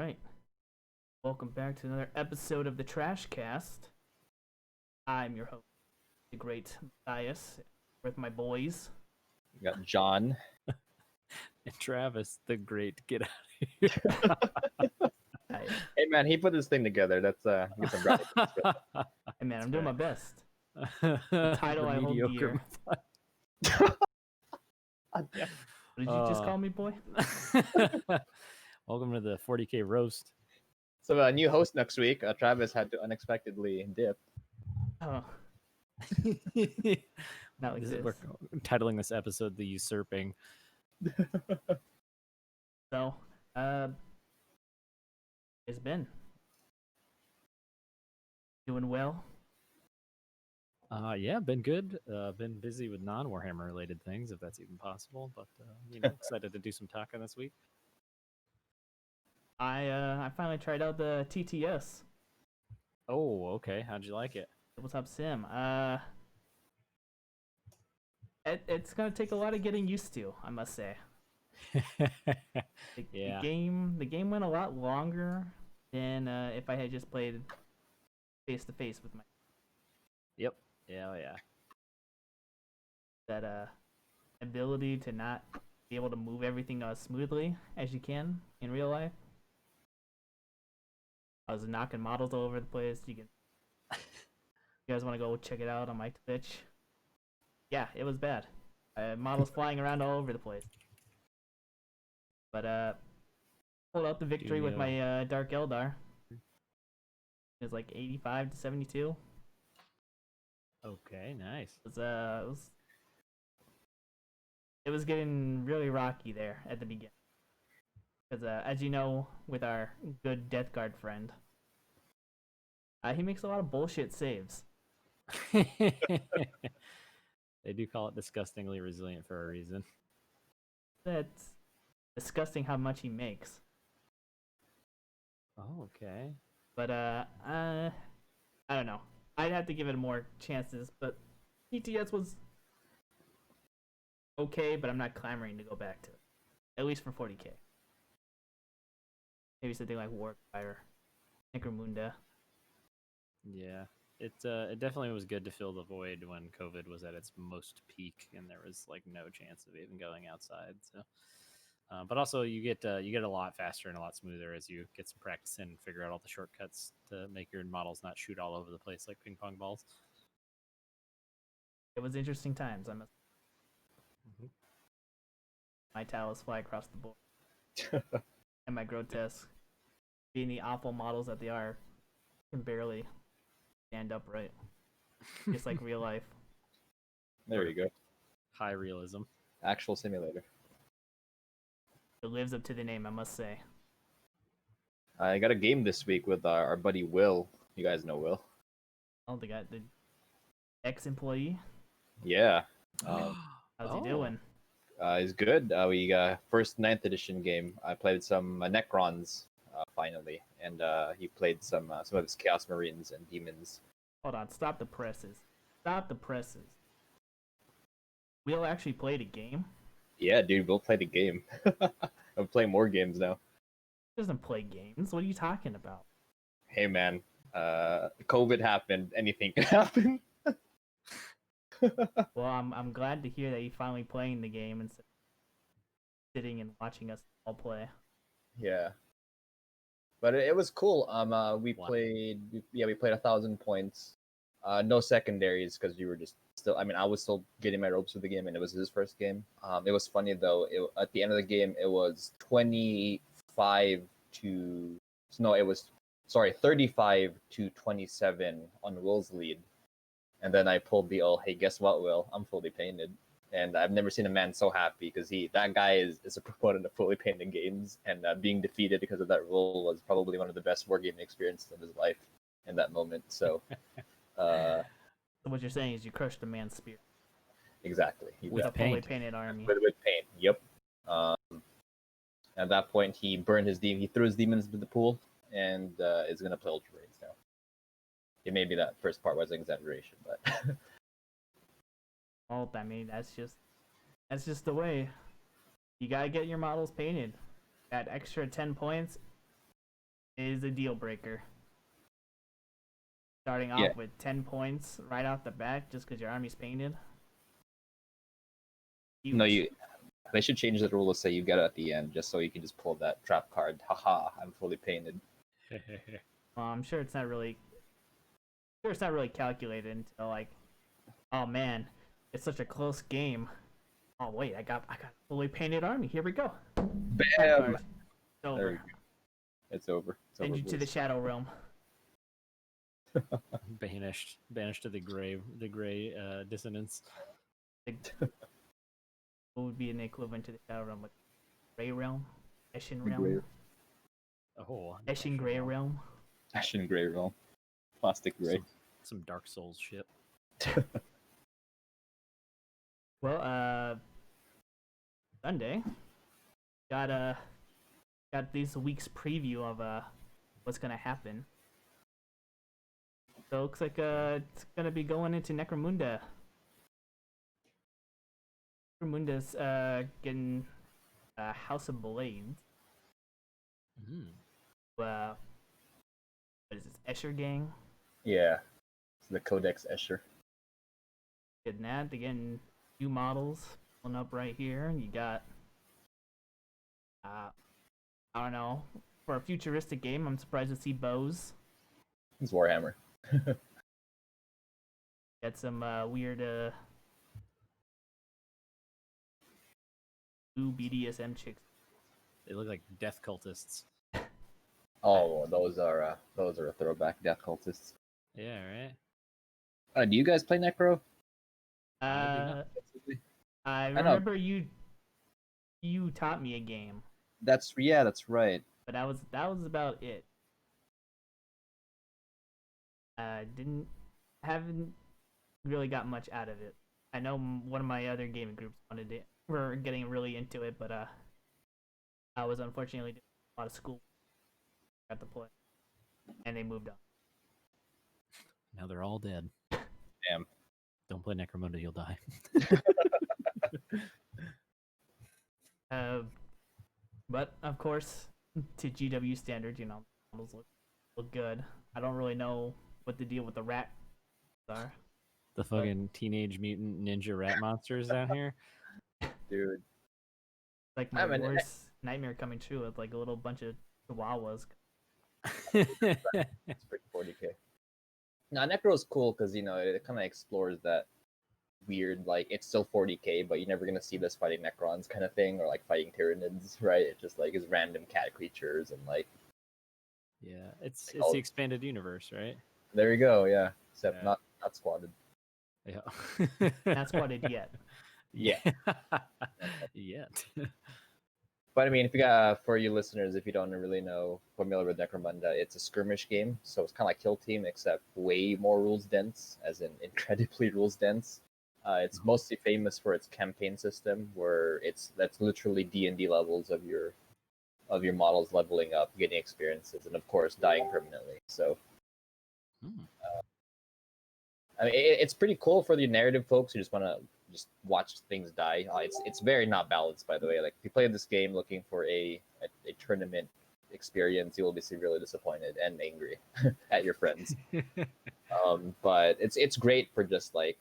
Right. Welcome back to another episode of the Trash Cast. I'm your host, the great Matthias, with my boys. We got John. And Travis, the great, get out of here. Hey man, he put this thing together. That's get some credit. Hey man, I'm doing my best. The Title I hold mediocre dear. Yeah. What did you just call me, boy? Welcome to the 40K roast. So a new host next week. Travis had to unexpectedly dip. Oh, not like this. We're titling this episode "The Usurping." So, it's been doing well. Yeah, been good. Been busy with non-Warhammer related things, if that's even possible. But excited to do some talking this week. I finally tried out the TTS. Oh, okay. How'd you like it? Tabletop Sim. It's gonna take a lot of getting used to, I must say. Yeah. The game went a lot longer than if I had just played face to face with my Yep. Yeah. that ability to not be able to move everything as smoothly as you can in real life. I was knocking models all over the place. You guys want to go check it out on my Twitch? Yeah, it was bad. Models flying around all over the place. But pulled out the victory with my Dark Eldar. It was like 85 to 72. Okay, nice. It was getting really rocky there at the beginning. Because as you know, with our good Death Guard friend, he makes a lot of bullshit saves. They do call it disgustingly resilient for a reason. That's disgusting how much he makes. Oh, okay. But I don't know. I'd have to give it more chances. But TTS was okay, but I'm not clamoring to go back to it. At least for 40k. Maybe something like Warfire, Necromunda. Yeah, it definitely was good to fill the void when COVID was at its most peak and there was like no chance of even going outside. So, but also you get a lot faster and a lot smoother as you get some practice and figure out all the shortcuts to make your models not shoot all over the place like ping pong balls. It was interesting times. My talents fly across the board, and my grotesque, being the awful models that they are, can barely stand upright, just like real life. There you go. High realism. Actual simulator. It lives up to the name, I must say. I got a game this week with our buddy Will. You guys know Will. Oh, they got the ex-employee. Yeah. How's he doing? He's good. We got first 9th edition game. I played some Necrons finally, and he played some of his Chaos Marines and Demons. Hold on, stop the presses. Stop the presses. We'll actually play the game? Yeah, dude, we'll play the game. I'm playing more games now. He doesn't play games. What are you talking about? Hey man, COVID happened. Anything can happen. Well, I'm glad to hear that you're finally playing the game instead of sitting and watching us all play. Yeah, but it was cool. We played 1,000 points. No secondaries because you were just still. I mean, I was still getting my ropes with the game, and it was his first game. It was funny though. At the end of the game, it was 35 to 27 on Will's lead. And then I pulled the hey, guess what, Will? I'm fully painted. And I've never seen a man so happy because that guy is a proponent of fully painted games, and being defeated because of that rule was probably one of the best wargaming experiences of his life in that moment. So, So what you're saying is you crushed a man's spirit exactly. with a fully painted army. With paint, yep. At that point, he burned his demon. He threw his demons into the pool, and is gonna play Ultramarines now. It may be that first part was an exaggeration, but Well, I mean that's just the way. You gotta get your models painted. That extra 10 points is a deal breaker. Starting Yeah. off with 10 points right off the bat just because your army's painted. Huge. No, they should change the rule to say you get it at the end, just so you can just pull that trap card. Haha, I'm fully painted. Well, I'm sure it's not really calculated until like, oh man, it's such a close game. Oh wait, I got a fully painted army. Here we go. Bam! It's There over. we go. It's over. It's Send over, you to the boys. Shadow Realm. Banished to the gray dissonance. What would be an equivalent to the Shadow Realm? Like Gray Realm, Eshin The Realm, Gray- Oh, Eshin Gray Realm. Ashen Grey Realm. Plastic Gray. Some Dark Souls shit. Well, Sunday got this week's preview of what's gonna happen. So it looks like it's gonna be going into Necromunda. Necromunda's getting House of Blades. Mm. What is this? Escher gang? Yeah. It's the Codex Escher. Getting that. They're getting new models pulling up right here. You got I don't know. For a futuristic game, I'm surprised to see bows. It's Warhammer. Got some weird blue BDSM chicks. They look like death cultists. Oh, those are a throwback death cultists. Yeah, right. Do you guys play Necro? I do not. I know. remember you taught me a game, That's right. but that was about it. Haven't really got much out of it. I know one of my other gaming groups were getting really into it, but I was unfortunately doing a lot of school at the play, and they moved on. Now they're all dead. Damn. Don't play Necromunda, you'll die. But of course, to GW standards, you know, models look good. I don't really know what the deal with the rat are. The fucking teenage mutant ninja rat monsters down here. Dude. Like my I mean, worst nightmare coming true with like a little bunch of chihuahuas. It's pretty 40k. Now Necro's cool because it kind of explores that weird, like, it's still 40k, but you're never gonna see this fighting Necrons kind of thing, or like fighting Tyranids, right? It just like is random cat creatures and like. Yeah, it's all- the expanded universe, right? There you go, yeah. Except Yeah. not squatted. Yeah. Not squatted yet. Yeah. Yet. But I mean, if you got for you listeners, if you don't really know familiar with Necromunda, it's a skirmish game, so it's kind of like Kill Team, except way more rules dense, as in incredibly rules dense. It's mostly famous for its campaign system, where that's literally D&D levels of your models leveling up, getting experiences, and of course dying permanently. So, Hmm. I mean, it's pretty cool for the narrative folks who just want to just watch things die. It's very not balanced, by the way. Like if you play this game looking for a tournament experience, you will be severely disappointed and angry at your friends. But it's great for just like,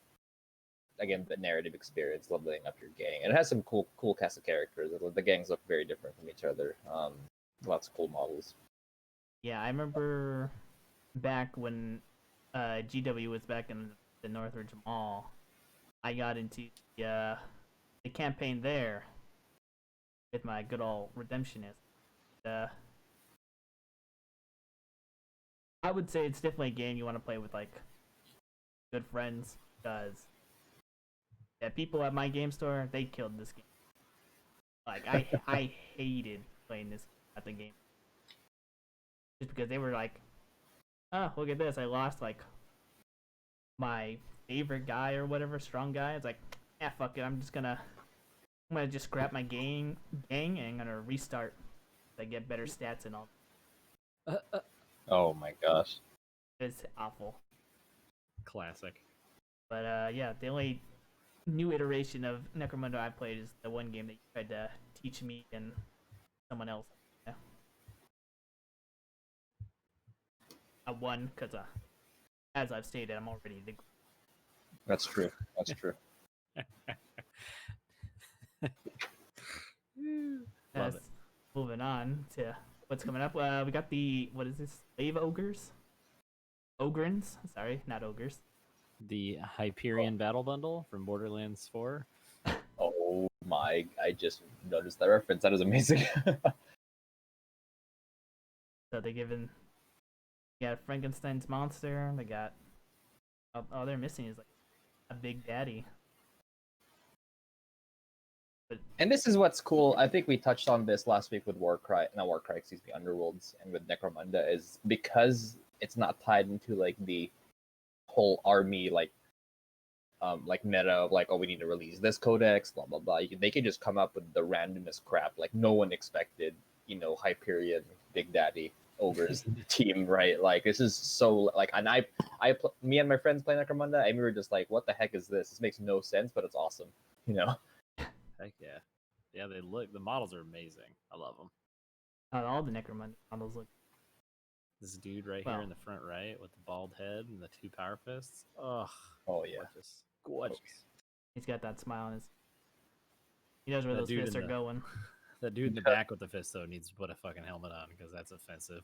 again, the narrative experience, leveling up your gang. And it has some cool cast of characters. The gangs look very different from each other. Lots of cool models. Yeah, I remember back when GW was back in the Northridge Mall. I got into the campaign there with my good old redemptionist. I would say it's definitely a game you want to play with like good friends, because people at my game store, they killed this game. Like I hated playing this at the game just because they were like, oh, look at this, I lost like my favorite guy or whatever, strong guy. It's like, yeah, fuck it, I'm gonna just grab my gang and I'm gonna restart. I get better stats and all. Oh my gosh. It's awful. Classic. But yeah, the only new iteration of Necromunda I played is the one game that you tried to teach me and someone else. Yeah. one because as I've stated, I'm already the. That's true. That's true. Love it. Moving on to what's coming up. We got what is this? Slave ogres? Ogrins? Sorry, not ogres. The Hyperion Battle Bundle from Borderlands 4. Oh my! I just noticed that reference. That is amazing. So they got Frankenstein's monster. They got all they're missing is like a big daddy. And this is what's cool. I think we touched on this last week with excuse me, Underworlds and with Necromunda, is because it's not tied into like the whole army like meta of like, oh, we need to release this codex, blah blah blah. They can just come up with the randomest crap like no one expected. Hyperion, Big Daddy, Ogres team, right? Like this is so like, and me and my friends play Necromunda, and we were just like, what the heck is this? This makes no sense, but it's awesome. Heck yeah. Yeah, the models are amazing. I love them. All the Necromunda models look. This dude right here in the front right with the bald head and the 2 power fists. Ugh. Oh yeah. Gorgeous. He's got that smile on his. He knows where That those fists are going. That dude in the back with the fist though needs to put a fucking helmet on because that's offensive.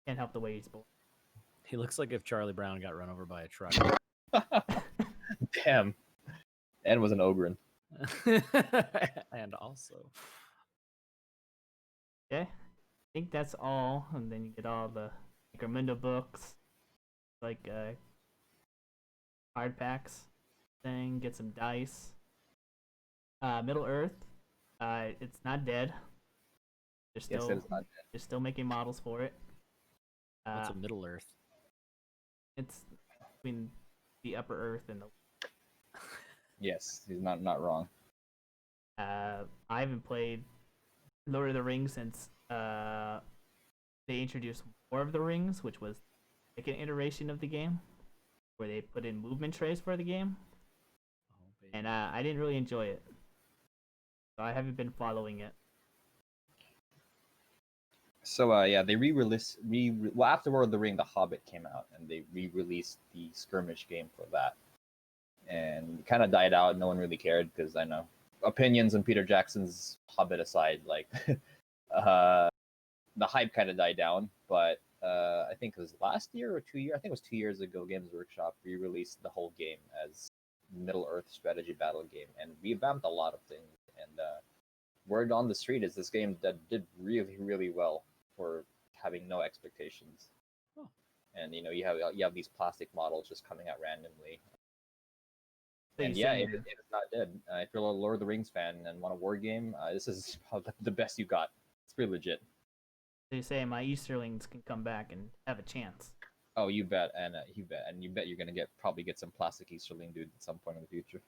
Can't help the way he's born. He looks like if Charlie Brown got run over by a truck. Damn. And was an ogre. And also. Okay. I think that's all. And then you get all the Necromunda books. Like card packs thing. Get some dice. Middle Earth. It's not dead. They're Yes, it is not dead. They're still making models for it. What's a Middle Earth? It's between the Upper Earth and the. Yes, he's not wrong. I haven't played Lord of the Rings since they introduced War of the Rings, which was like an iteration of the game, where they put in movement trays for the game, and I didn't really enjoy it, so I haven't been following it. So yeah, they re-released after War of the Ring, The Hobbit came out, and they re-released the skirmish game for that, and kind of died out. No one really cared because I know opinions on Peter Jackson's Hobbit aside, like the hype kind of died down. But I think it was last year or 2 years. I think it was 2 years ago. Games Workshop re-released the whole game as Middle Earth strategy battle game and revamped a lot of things. And word on the street is this game that did really, really well for having no expectations. Oh. And you have these plastic models just coming out randomly. So And yeah, it is not dead. If you're a Lord of the Rings fan and want a war game, this is probably the best you got. It's pretty legit. So you say my Easterlings can come back and have a chance. Oh, you bet, and you bet you're gonna probably get some plastic Easterling dude at some point in the future.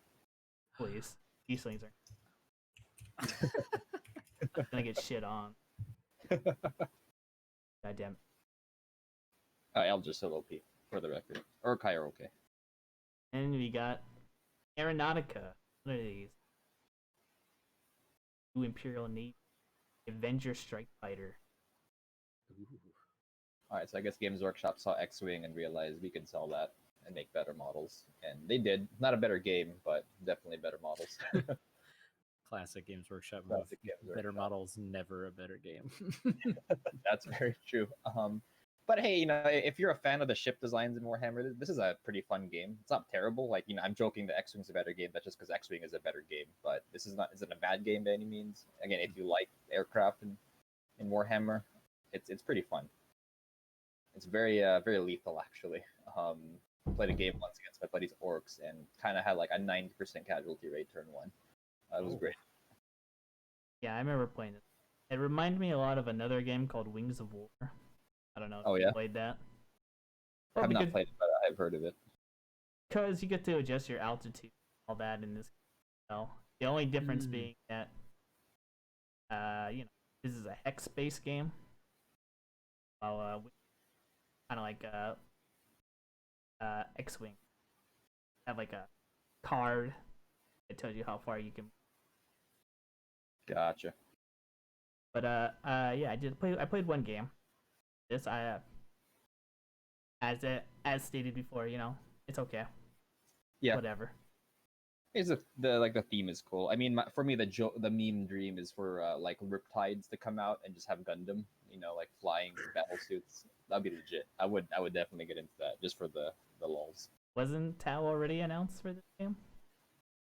Please, Easterlings are gonna get shit on. Goddamn. I'll just still OP for the record, or Kai are okay. And we got Aeronautica. What are these? New Imperial Navy. Avenger Strike Fighter. All right, so I guess Games Workshop saw X-Wing and realized we could sell that and make better models, and they did. Not a better game, but definitely better models. Classic Games Workshop move. Classic Games Better Workshop. models, never a better game. That's very true. But hey, if you're a fan of the ship designs in Warhammer, this is a pretty fun game. It's not terrible. Like, I'm joking that X-Wing's a better game. That's just because X-Wing is a better game. But this isn't a bad game by any means. Again, if you like aircraft in Warhammer, it's pretty fun. It's very very lethal actually. Played a game once against my buddy's orcs and kind of had like a 90% casualty rate turn one. It was great. Yeah, I remember playing it. It reminded me a lot of another game called Wings of War. I don't know if you played that. I have not played it, but I've heard of it. Because you get to adjust your altitude, all that in this. The only difference being that, this is a hex-based game. While kind of like X-Wing, have like a card that tells you how far you can. Gotcha. But yeah, I played one game. this. As stated before, it's okay. Yeah. Whatever. It's the theme is cool. I mean, for me, the meme dream is for like Riptides to come out and just have Gundam, like flying battle suits. That'd be legit. I would definitely get into that just for the lulz. Wasn't Tau already announced for this game?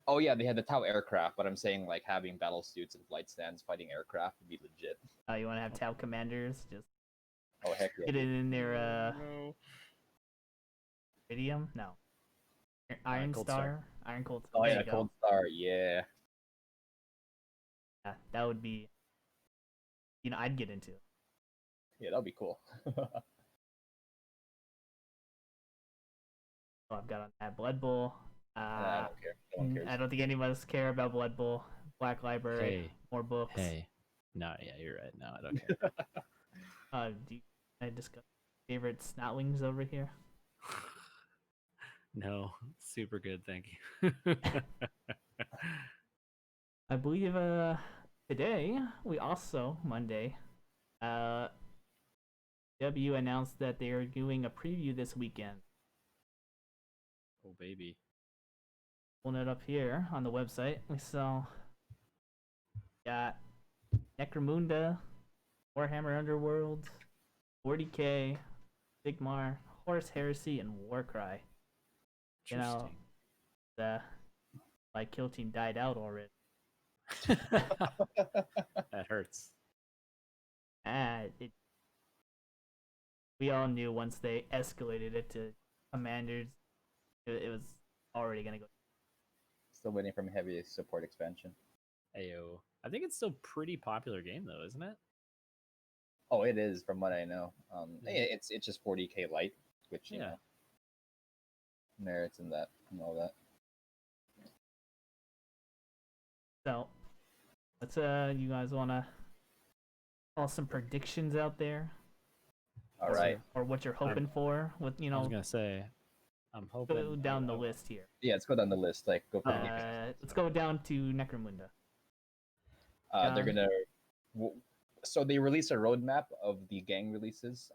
Oh yeah, they had the Tau aircraft, but I'm saying like having battle suits and flight stands fighting aircraft would be legit. You want to have Tau commanders? Just Oh heck yeah! get it in their No. Iridium? No. Iron Cold Star? Star. Iron Cold. Oh There yeah, you go. Cold Star, yeah. Yeah, that would be. I'd get into. Yeah, that'd be cool. Oh, I've got on that Blood Bowl. I don't care. No one cares. I don't think any of us care about Blood Bowl. Black Library, Hey. more books. Hey. No, yeah, you're right. No, I don't care. I discuss favorite snotlings over here? No, super good, thank you. I believe today we also Monday, W announced that they are doing a preview this weekend. Oh baby. Pulling it up here on the website, we saw got Necromunda, Warhammer Underworld, 40K, Sigmar, Horus Heresy, and Warcry. Interesting. The kill team died out already. That hurts. We all knew once they escalated it to commanders, it was already gonna go. Still waiting for heavy support expansion. Ayo. I think it's still a pretty popular game though, isn't it? Oh, it is from what I know. It's just 40k light, which you know merits in that and all that. So, let's you guys wanna call some predictions out there? All right. Or what you're hoping for with I was gonna say, I'm hoping. go down the list here. Yeah, let's go down the list. Like go. Let's go down to Necromunda. They're gonna. So they released a roadmap of the gang releases.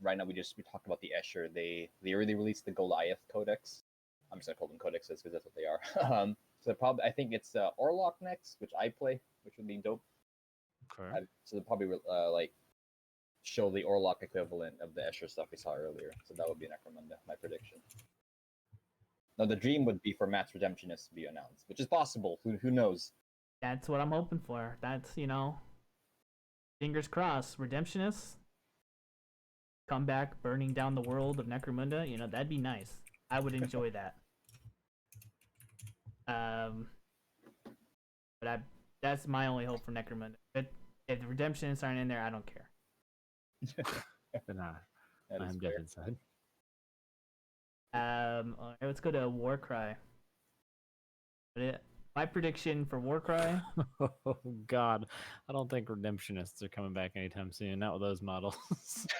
Right now we talked about the Escher. They already released the Goliath Codex. I'm just gonna call them codexes because that's what they are. So probably I think it's Orlok next, which I play, which would be dope. Okay. So they'll probably like show the Orlok equivalent of the Escher stuff we saw earlier. So that would be Necromunda, my prediction. Now the dream would be for Matt's Redemptionist to be announced, which is possible. Who knows? That's what I'm hoping for. That's fingers crossed. Redemptionists come back, burning down the world of Necromunda. That'd be nice. I would enjoy that. But that's my only hope for Necromunda. But if the Redemptionists aren't in there, I don't care. But nah, That is I'm fair. dead inside. All right, let's go to Warcry. My prediction for Warcry. Oh God, I don't think Redemptionists are coming back anytime soon. Not with those models.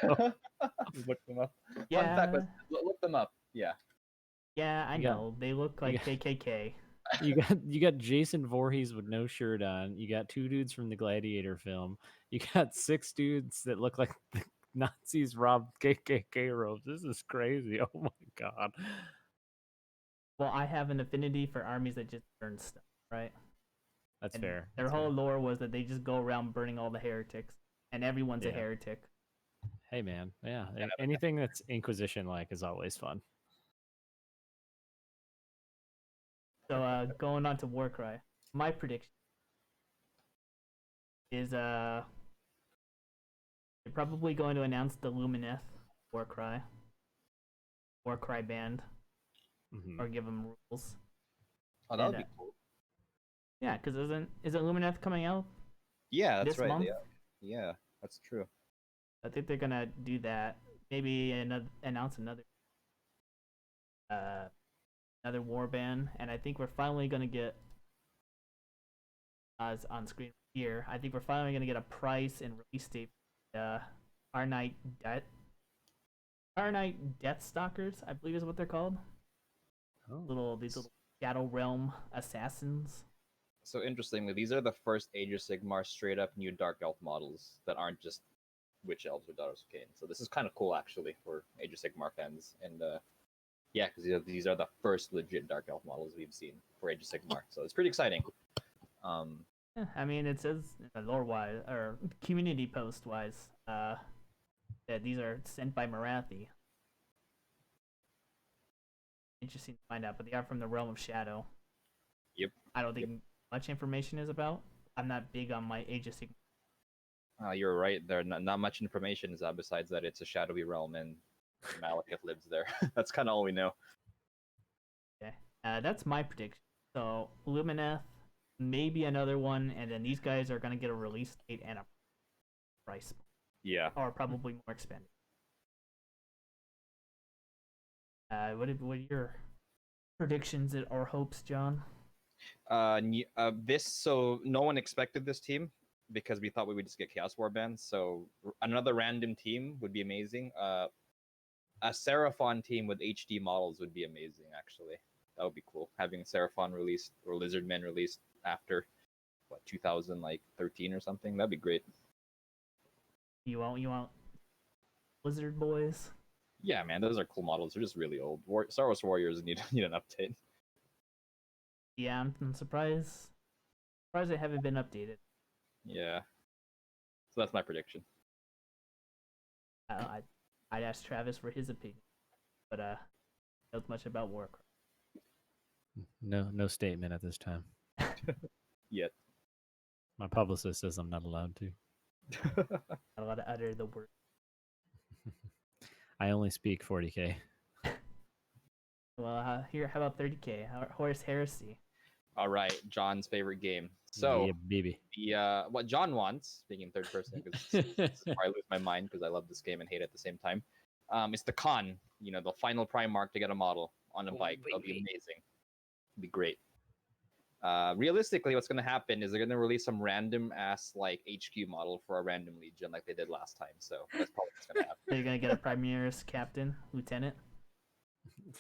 So, Look them up. Yeah. Fun fact was, look them up. Yeah. Yeah, I You got- know. They look like KKK. you got Jason Voorhees with no shirt on. You got 2 dudes from the Gladiator film. You got 6 dudes that look like the Nazis robbed KKK robes. This is crazy. Oh my God. Well, I have an affinity for armies that just burn stuff, right? That's And fair. Their That's whole fair. lore was that they just go around burning all the heretics, and everyone's a Yeah. heretic. Hey man, yeah. Anything that's Inquisition like is always fun. So going on to Warcry, my prediction is they're probably going to announce the Lumineth Warcry band, Mhm. or give them rules. Oh, that would And, be cool. Yeah, because is it Lumineth coming out? Yeah, that's this right. month? Yeah, that's true. I think they're gonna do that. Maybe announce another warband, and I think we're finally gonna get on screen here. I think we're finally gonna get a price and release date. R-Knight Death Stalkers, I believe is what they're called. Oh. These little Shadow Realm assassins. So interestingly, these are the first Age of Sigmar straight up new Dark Elf models that aren't just Witch Elves or Daughters of Cain. So this is kind of cool actually for Age of Sigmar fans, and yeah, because these are the first legit Dark Elf models we've seen for Age of Sigmar. So it's pretty exciting. Yeah, I mean, it says lore wise or community post wise that these are sent by Marathi. Interesting to find out, but they are from the realm of Shadow. Yep. I don't think much information is about. I'm not big on my Age of Sigmar. You're right. There not much information is besides that it's a shadowy realm and Malekith lives there. That's kind of all we know. Okay, that's my prediction. So Lumineth, maybe another one, and then these guys are gonna get a release date and a price, Yeah. or probably more expensive. What are your predictions or hopes, John? So no one expected this team because we thought we would just get Chaos Warband. So another random team would be amazing. A Seraphon team with HD models would be amazing. Actually, that would be cool. Having Seraphon released or Lizardmen released after 2013 or something. That'd be great. You want Lizard Boys? Yeah, man, those are cool models. They're just really old. Star Wars Warriors need an update. Yeah, I'm surprised. Surprised they haven't been updated. Yeah. So that's my prediction. I'd ask Travis for his opinion, but knows much about Warcraft. No statement at this time. Yet. My publicist says I'm not allowed to. Not allowed to utter the word. I only speak 40K. Well, here, how about 30K? Horus Heresy. All right, John's favorite game. So yeah, baby. What John wants, speaking in third person, because I lose my mind because I love this game and hate it at the same time. It's the con, the final Primarch to get a model on a bike. That'll be amazing. It'll be great. Realistically, what's going to happen is they're going to release some random ass HQ model for a random legion like they did last time. So that's probably what's going to happen. So you're gonna get a Primaries captain, lieutenant.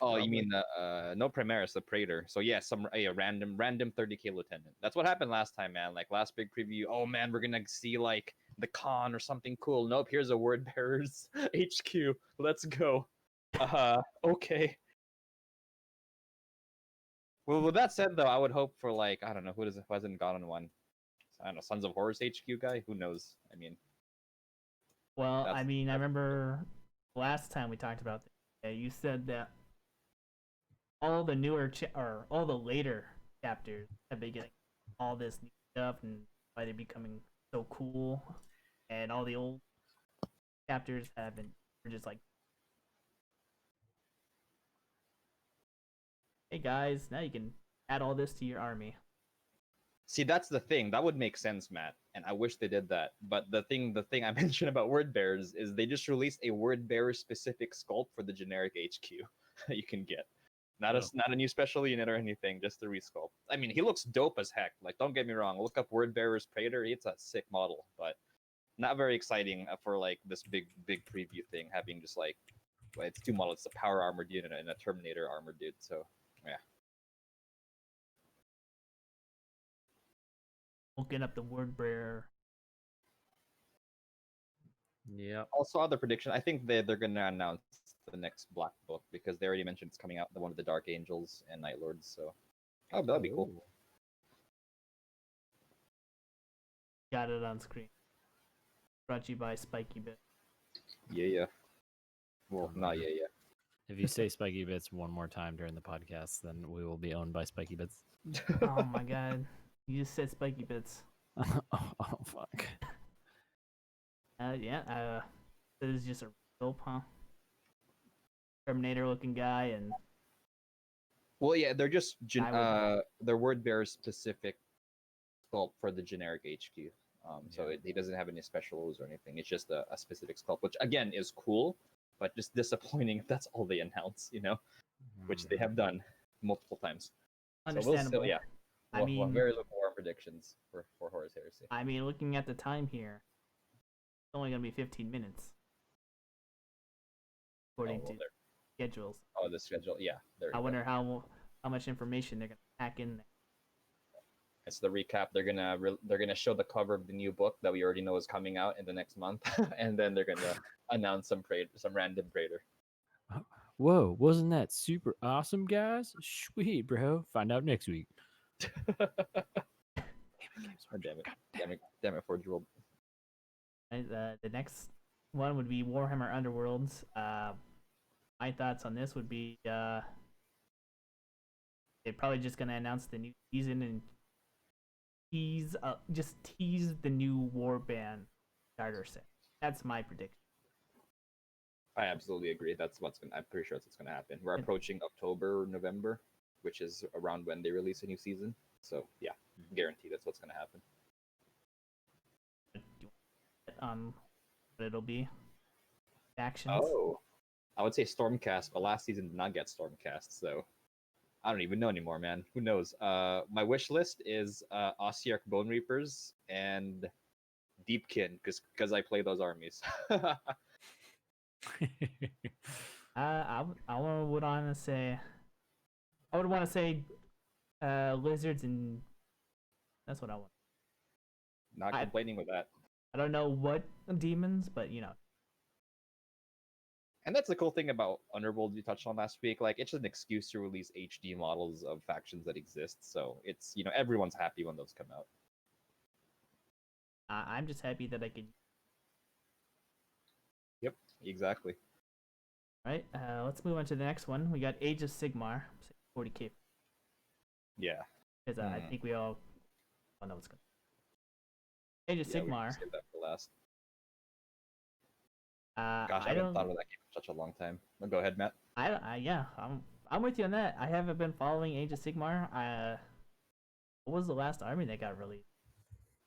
Oh, you mean the no Primaris, the Praetor. So yeah, some random 30k lieutenant. That's what happened last time, man. Like last big preview. Oh man, we're gonna see the con or something cool. Nope, here's a Word Bearers HQ. Let's go. Okay. Well, with that said, though, I would hope for I don't know who hasn't gotten one. I don't know, Sons of Horus HQ guy. Who knows? I mean. Well, I remember last time we talked about this. You said that all the newer or all the later chapters have been getting all this new stuff and why they're becoming so cool, and all the old chapters are just like, hey guys, now you can add all this to your army. See, that's the thing. That would make sense, Matt, and I wish they did that. But the thing I mentioned about Word Bearers is they just released a Word Bearer specific sculpt for the generic HQ that you can get. Not a new special unit or anything, just a resculpt. I mean, he looks dope as heck. Don't get me wrong. Look up Word Bearers Praetor. It's a sick model, but not very exciting for this big preview thing. Having just it's two models: it's a power armored unit and a Terminator armored dude. So yeah. Looking up the Word Bearer. Yeah. Also, other prediction. I think they're gonna announce the next Black Book because they already mentioned it's coming out. The one of the Dark Angels and Night Lords. So that'd be cool. Got it on screen. Brought to you by Spiky Bit. Yeah. Well, not yeah. If you say Spiky Bits one more time during the podcast, then we will be owned by Spiky Bits. Oh my god. You just said Spiky Bits. oh fuck. This is just a scope, huh? Terminator looking guy and. Well, yeah, they're just they're Word Bearer specific sculpt for the generic HQ. So he doesn't have any specials or anything. It's just a specific sculpt, which again is cool, but just disappointing if that's all they announce, which they have done multiple times. Understandable. So we'll very little more predictions for Horus Heresy. I mean, looking at the time here, it's only gonna be 15 minutes. According to schedules. Oh, the schedule, yeah. I wonder how much information they're gonna pack in there. It's the recap. They're gonna show the cover of the new book that we already know is coming out in the next month, and then they're gonna announce some random praetor. Whoa, wasn't that super awesome, guys? Sweet, bro. Find out next week. Damn it, Forge World. The next one would be Warhammer Underworlds. My thoughts on this would be they're probably just gonna announce the new season and tease the new warband starter set. That's my prediction. I absolutely agree. I'm pretty sure that's what's gonna happen. We're approaching October, November, which is around when they release a new season. So yeah, guarantee that's what's gonna happen. What it'll be? Actions. Oh, I would say Stormcast, but last season did not get Stormcast, so I don't even know anymore, man. Who knows? My wish list is Ossiarch Bone Reapers and Deepkin, because I play those armies. I would want to say, lizards, and that's what I want. Not complaining with that. I don't know what demons, but you know. And that's the cool thing about Underworld you touched on last week. Like, it's just an excuse to release HD models of factions that exist. So it's, everyone's happy when those come out. I'm just happy that I could. Yep, exactly. All right, let's move on to the next one. We got Age of Sigmar, 40k. Yeah. Because I think we all know what's going to. Age of Sigmar. Save that for last. I haven't thought of that game in such a long time. Well, go ahead, Matt. I'm with you on that. I haven't been following Age of Sigmar. What was the last army that got released?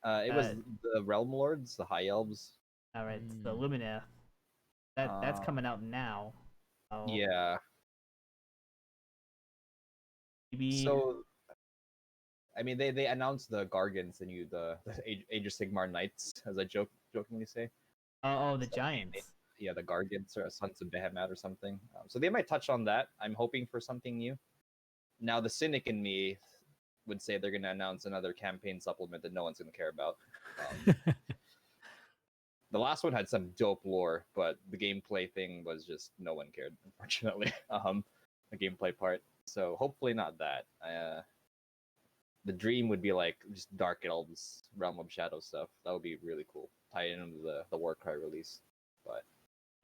It was the Realm Lords, the High Elves. All right, the Lumineth. That's coming out now. Yeah. Maybe... So, I mean, they announced the Gargants and the Age of Sigmar Knights, as I jokingly say. The Giants. The Gargants or Sons of Behemoth or something. So they might touch on that. I'm hoping for something new. Now, the cynic in me would say they're going to announce another campaign supplement that no one's going to care about. The last one had some dope lore, but the gameplay thing was just no one cared, unfortunately. The gameplay part. So hopefully not that. The dream would be like just Dark Elves, Realm of Shadow stuff. That would be really cool. Tie it into the Warcry release. But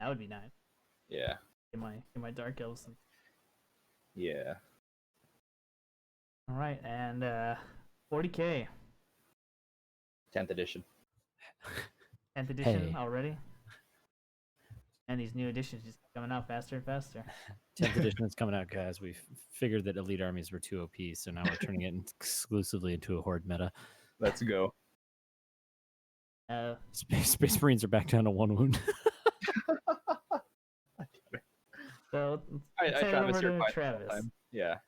that would be nice. Yeah. Get my Dark Elves. Yeah. All right, and 40k. 10th edition. 10th edition already? And these new editions just coming out faster and faster. 10th edition is coming out, guys. We figured that elite armies were too OP, so now we're turning it exclusively into a horde meta. Let's go. Space Marines are back down to 1 wound. So, Travis. Yeah.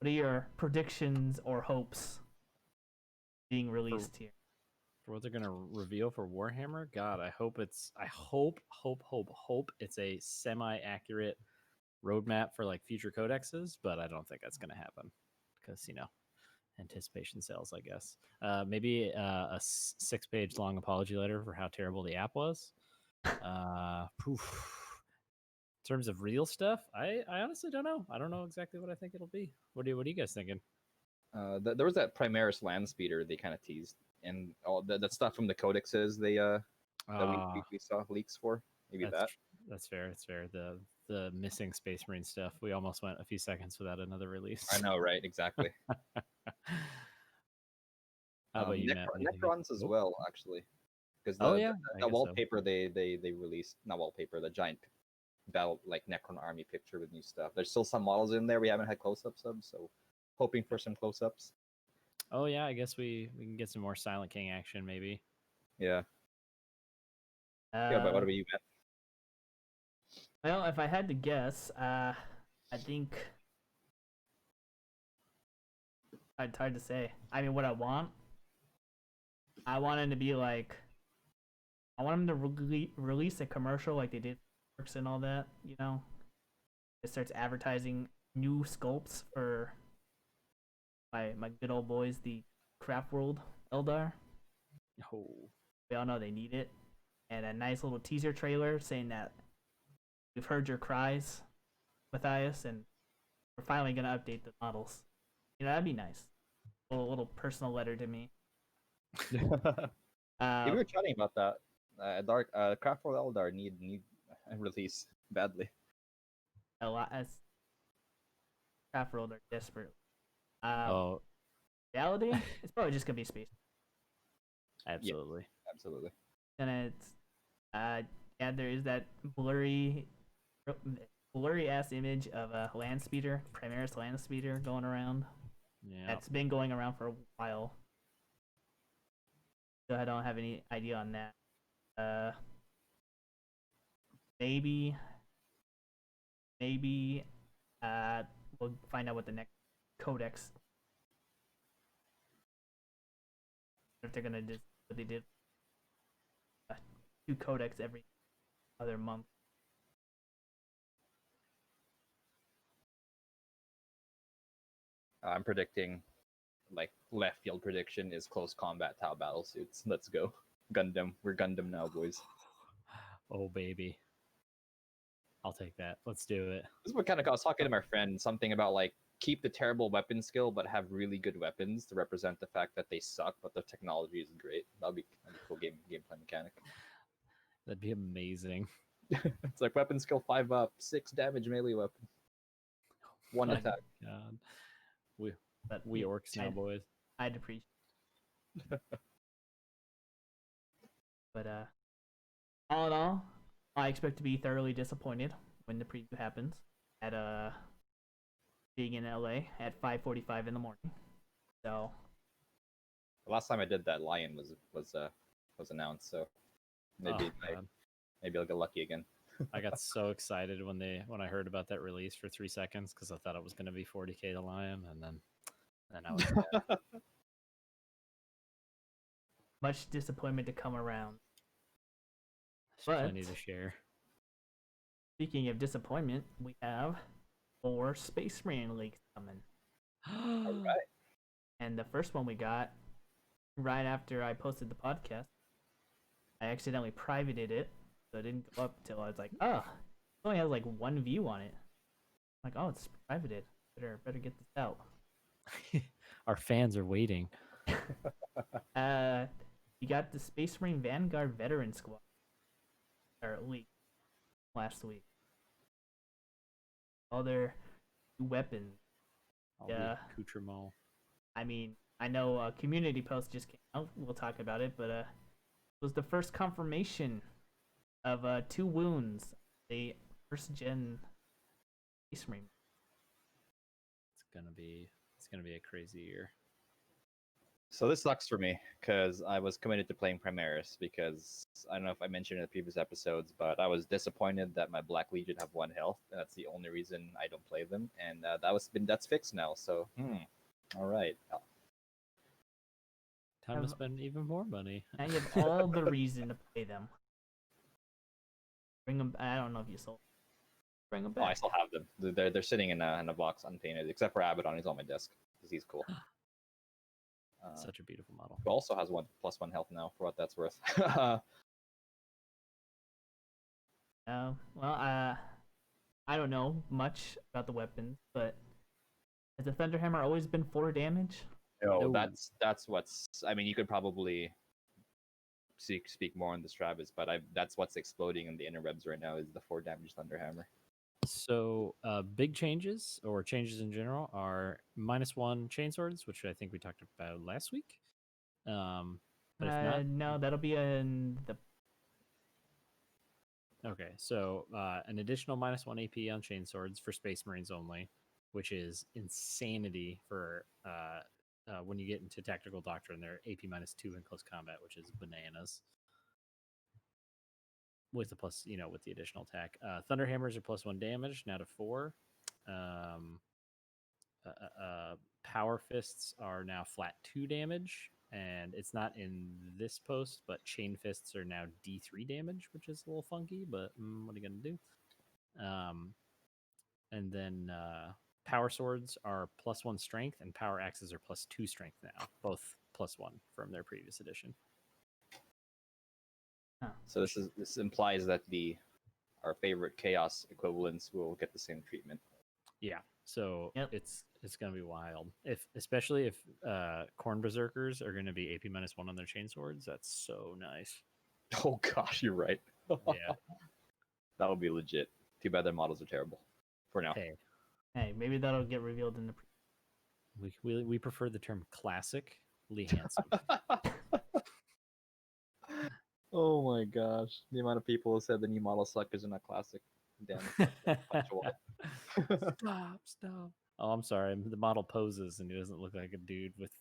What are your predictions or hopes being released here? For what they're gonna reveal for Warhammer? God, I hope it's a semi-accurate roadmap for like future codexes, but I don't think that's gonna happen because anticipation sales, I guess. Maybe a 6-page long apology letter for how terrible the app was. In terms of real stuff, I honestly don't know. I don't know exactly what I think it'll be. What are you guys thinking? There was that Primaris land speeder they kind of teased, and all that stuff from the codexes that we saw leaks for. Maybe that's fair. It's fair. The missing Space Marine stuff. We almost went a few seconds without another release. I know, right? Exactly. How about you, Matt? Necrons as well, actually, because the wallpaper they released, not wallpaper, the giant battle like Necron army picture with new stuff. There's still some models in there we haven't had close-ups of, so hoping for some close-ups. Oh yeah, I guess we can get some more Silent King action maybe. Yeah. But what about you, Matt? Well, if I had to guess, I think it's hard to say. I mean, what I want him to be like, I want him to release a commercial like they did Works and all that, It starts advertising new sculpts for my good old boys, the Craft World Eldar. Oh, We all know they need it, and a nice little teaser trailer saying that we've heard your cries, Matthias, and we're finally gonna update the models. You know, that'd be nice. A little personal letter to me. Yeah, we were chatting about that. Dark Craft World Eldar need a release badly. A lot as Craft World are desperate. oh, Reality, it's probably just gonna be space. absolutely. Absolutely. And it's yeah, there is that blurry ass image of a land speeder, Primaris land speeder going around. Yeah. That's been going around for a while. So I don't have any idea on that. Maybe we'll find out what the next codex, if they're gonna do what they did, 2 codex every other month. I'm predicting, like left field prediction is close combat Tau battle suits. Let's go, Gundam. We're Gundam now, boys. Oh, baby. I'll take that. Let's do it. This is what kind of I was talking to my friend, something about like keep the terrible weapon skill, but have really good weapons to represent the fact that they suck, but the technology is great. That'd be a cool gameplay mechanic. That'd be amazing. It's like weapon skill 5 up, 6 damage melee weapon, 1 My attack. God. But We orcs now, boys. I'd appreciate. But all in all, I expect to be thoroughly disappointed when the preview happens at being in LA at 5:45 in the morning. So The last time I did that, Lion was announced, so maybe God. maybe I'll get lucky again. I got so excited when I heard about that release for 3 seconds because I thought it was going to be 40K to Lion, and then I was sad. much disappointment to come around. There's plenty to share. Speaking of disappointment, we have 4 Space Marine leaks coming. All right. And the first one we got right after I posted the podcast, I accidentally privated it, so it didn't go up until I was like, oh, it only has like 1 view on it. I'm like, oh, it's privated. Better get this out. Our fans are waiting. You got the Space Marine Vanguard Veteran Squad, or leak last week. All their weapons. All Yeah. the accoutrement. I mean, I know a community post just came out. We'll talk about it, but it was the first confirmation of 2 wounds. The first gen Space Marine. It's gonna be a crazy year. So this sucks for me because I was committed to playing Primaris because I don't know if I mentioned in the previous episodes, but I was disappointed that my Black Legion have 1 health, and that's the only reason I don't play them. And that's fixed now. So all right. Time to spend even more money. Now you have all the reason to play them. Bring them. I don't know if you sold. Bring them Oh, I back. still have them. They're sitting in a box unpainted, except for Abaddon. He's on my desk because he's cool. Such a beautiful model. Who also has 1+1 health now, for what that's worth. Well, I don't know much about the weapons, but has the Thunderhammer always been 4 damage? No, that's what's. I mean, you could probably speak more on the Stravis, but that's what's exploding in the interwebs right now is the 4 damage Thunderhammer. So big changes or changes in general are -1 chainswords, which I think we talked about last week. But if not, No, that'll be in the. okay. So an additional -1 AP on chainswords for Space Marines only, which is insanity for when you get into Tactical Doctrine. They're AP -2 in close combat, which is bananas. With the plus, with the additional attack. Thunderhammers are +1 damage, now to 4. Power Fists are now flat 2 damage, and it's not in this post, but Chain Fists are now D3 damage, which is a little funky, but what are you going to do? And then power swords are +1 strength, and power axes are +2 strength now, both +1 from their previous edition. Huh. So this implies that our favorite chaos equivalents will get the same treatment. Yeah, so Yep. it's gonna be wild. Especially if corn berserkers are gonna be AP -1 on their chain swords. That's so nice. Oh gosh, you're right. Yeah. That would be legit. Too bad their models are terrible for now. Hey, Maybe that'll get revealed in the. we prefer the term classically handsome. Oh my gosh, the amount of people who said the new model suckers are not classic. Damn. Stop. Oh, I'm sorry. The model poses and he doesn't look like a dude with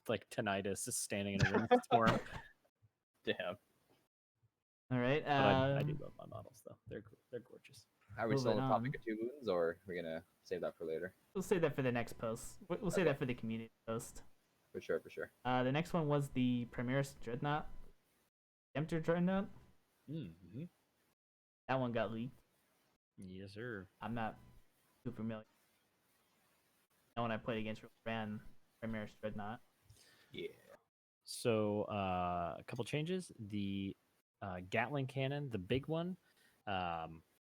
like tinnitus just standing in a windstorm. Damn. All right. But I do love my models though. They're gorgeous. Are we still on the Moving topic of 2 wounds, or are we gonna save that for later? We'll save that for the next post. We'll save Okay. that for the community post. For sure, for sure. The next one was the Primaries Dreadnought. Redemptor Dreadnought. Mm-hmm. That one got leaked. Yes, sir. I'm not too familiar. That one I played against ran Primaries Dreadnought. Yeah. So a couple changes. The Gatling cannon, the big one,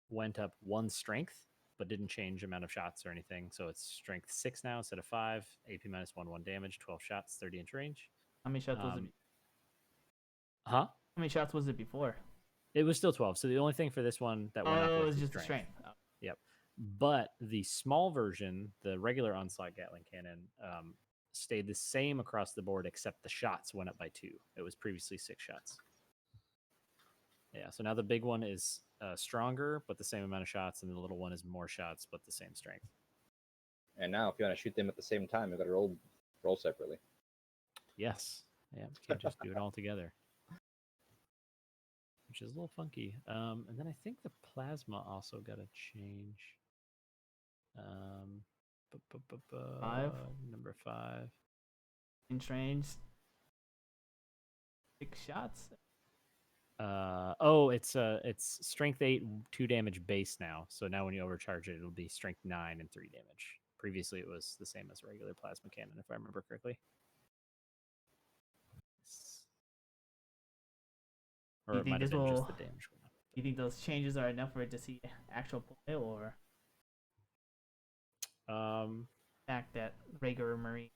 went up 1 strength, but didn't change amount of shots or anything. So it's strength 6 now instead of 5. AP -1 damage, 12 shots, 30-inch range. How many shots was it? Huh? How many shots was it before? It was still 12. So the only thing for this one that went up it was was the just the strength. strength. Oh. Yep. But the small version, the regular onslaught Gatling cannon, stayed the same across the board, except the shots went up by 2. It was previously 6 shots. Yeah, so now the big one is stronger, but the same amount of shots, and the little one is more shots, but the same strength. And now, if you want to shoot them at the same time, you got to roll separately. Yes. Yeah, you can't just do it all together. Which is a little funky. And then I think the plasma also got a change. 5. Number 5. In range. 6 shots. It's strength 8, 2 damage base now. So now when you overcharge it, it'll be strength 9 and 3 damage. Previously, it was the same as a regular plasma cannon, if I remember correctly. Or Do you it think might have this been just will- the damage went up. Do you think those changes are enough for it to see actual play, or the fact that regular Marine,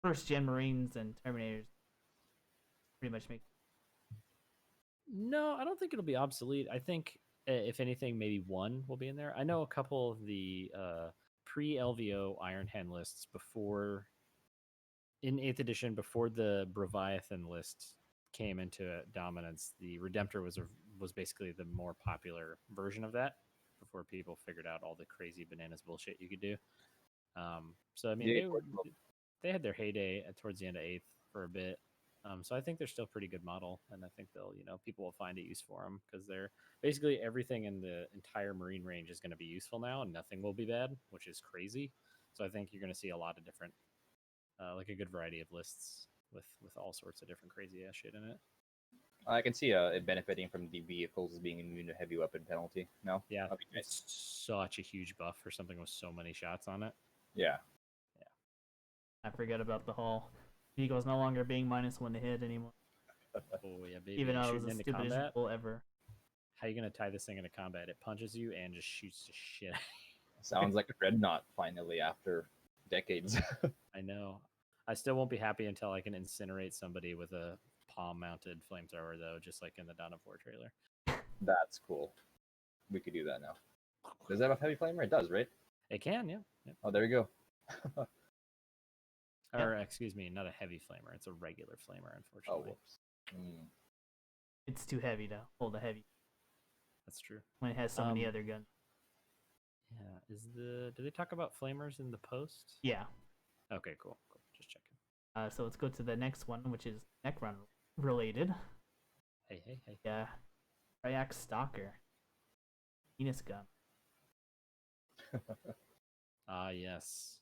first gen Marines and Terminators pretty much make? No, I don't think it'll be obsolete. I think, if anything, maybe 1 will be in there. I know a couple of the pre-LVO Iron Hand lists before, in 8th edition, before the Breviathan list came into dominance. The Redemptor was basically the more popular version of that before people figured out all the crazy bananas bullshit you could do. So I mean, Yeah, they had their heyday towards the end of 8th for a bit. So I think they're still a pretty good model, and I think they'll, people will find a use for them because they're basically everything in the entire Marine range is going to be useful now, and nothing will be bad, which is crazy. So I think you're going to see a lot of different, like a good variety of lists with all sorts of different crazy ass shit in it. I can see it benefiting from the vehicles being immune to heavy weapon penalty. No, Yeah, that'd be nice. it's such a huge buff for something with so many shots on it. Yeah. I forget about the whole vehicles no longer being -1 to hit anymore. Oh yeah, baby! Even though it was Shooting the into stupidest combat. rule ever. How you gonna tie this thing into combat? It punches you and just shoots the shit. Sounds like a dreadnought finally after decades. I know. I still won't be happy until I can incinerate somebody with a palm-mounted flamethrower, though, just like in the Dawn of War trailer. That's cool. We could do that now. Does that have a heavy flamer? It does, right? It can, yeah. Yep. Oh, there we go. Or, excuse me, not a heavy flamer. It's a regular flamer, Oh, unfortunately. whoops. It's too heavy to hold a heavy That's true. when it has so many other guns. Yeah. Do they talk about flamers in the post? Yeah. Okay, cool. Just checking. So let's go to the next one, which is Necron related. Hey. Yeah. Triach Stalker. Penis gun. Ah, yes.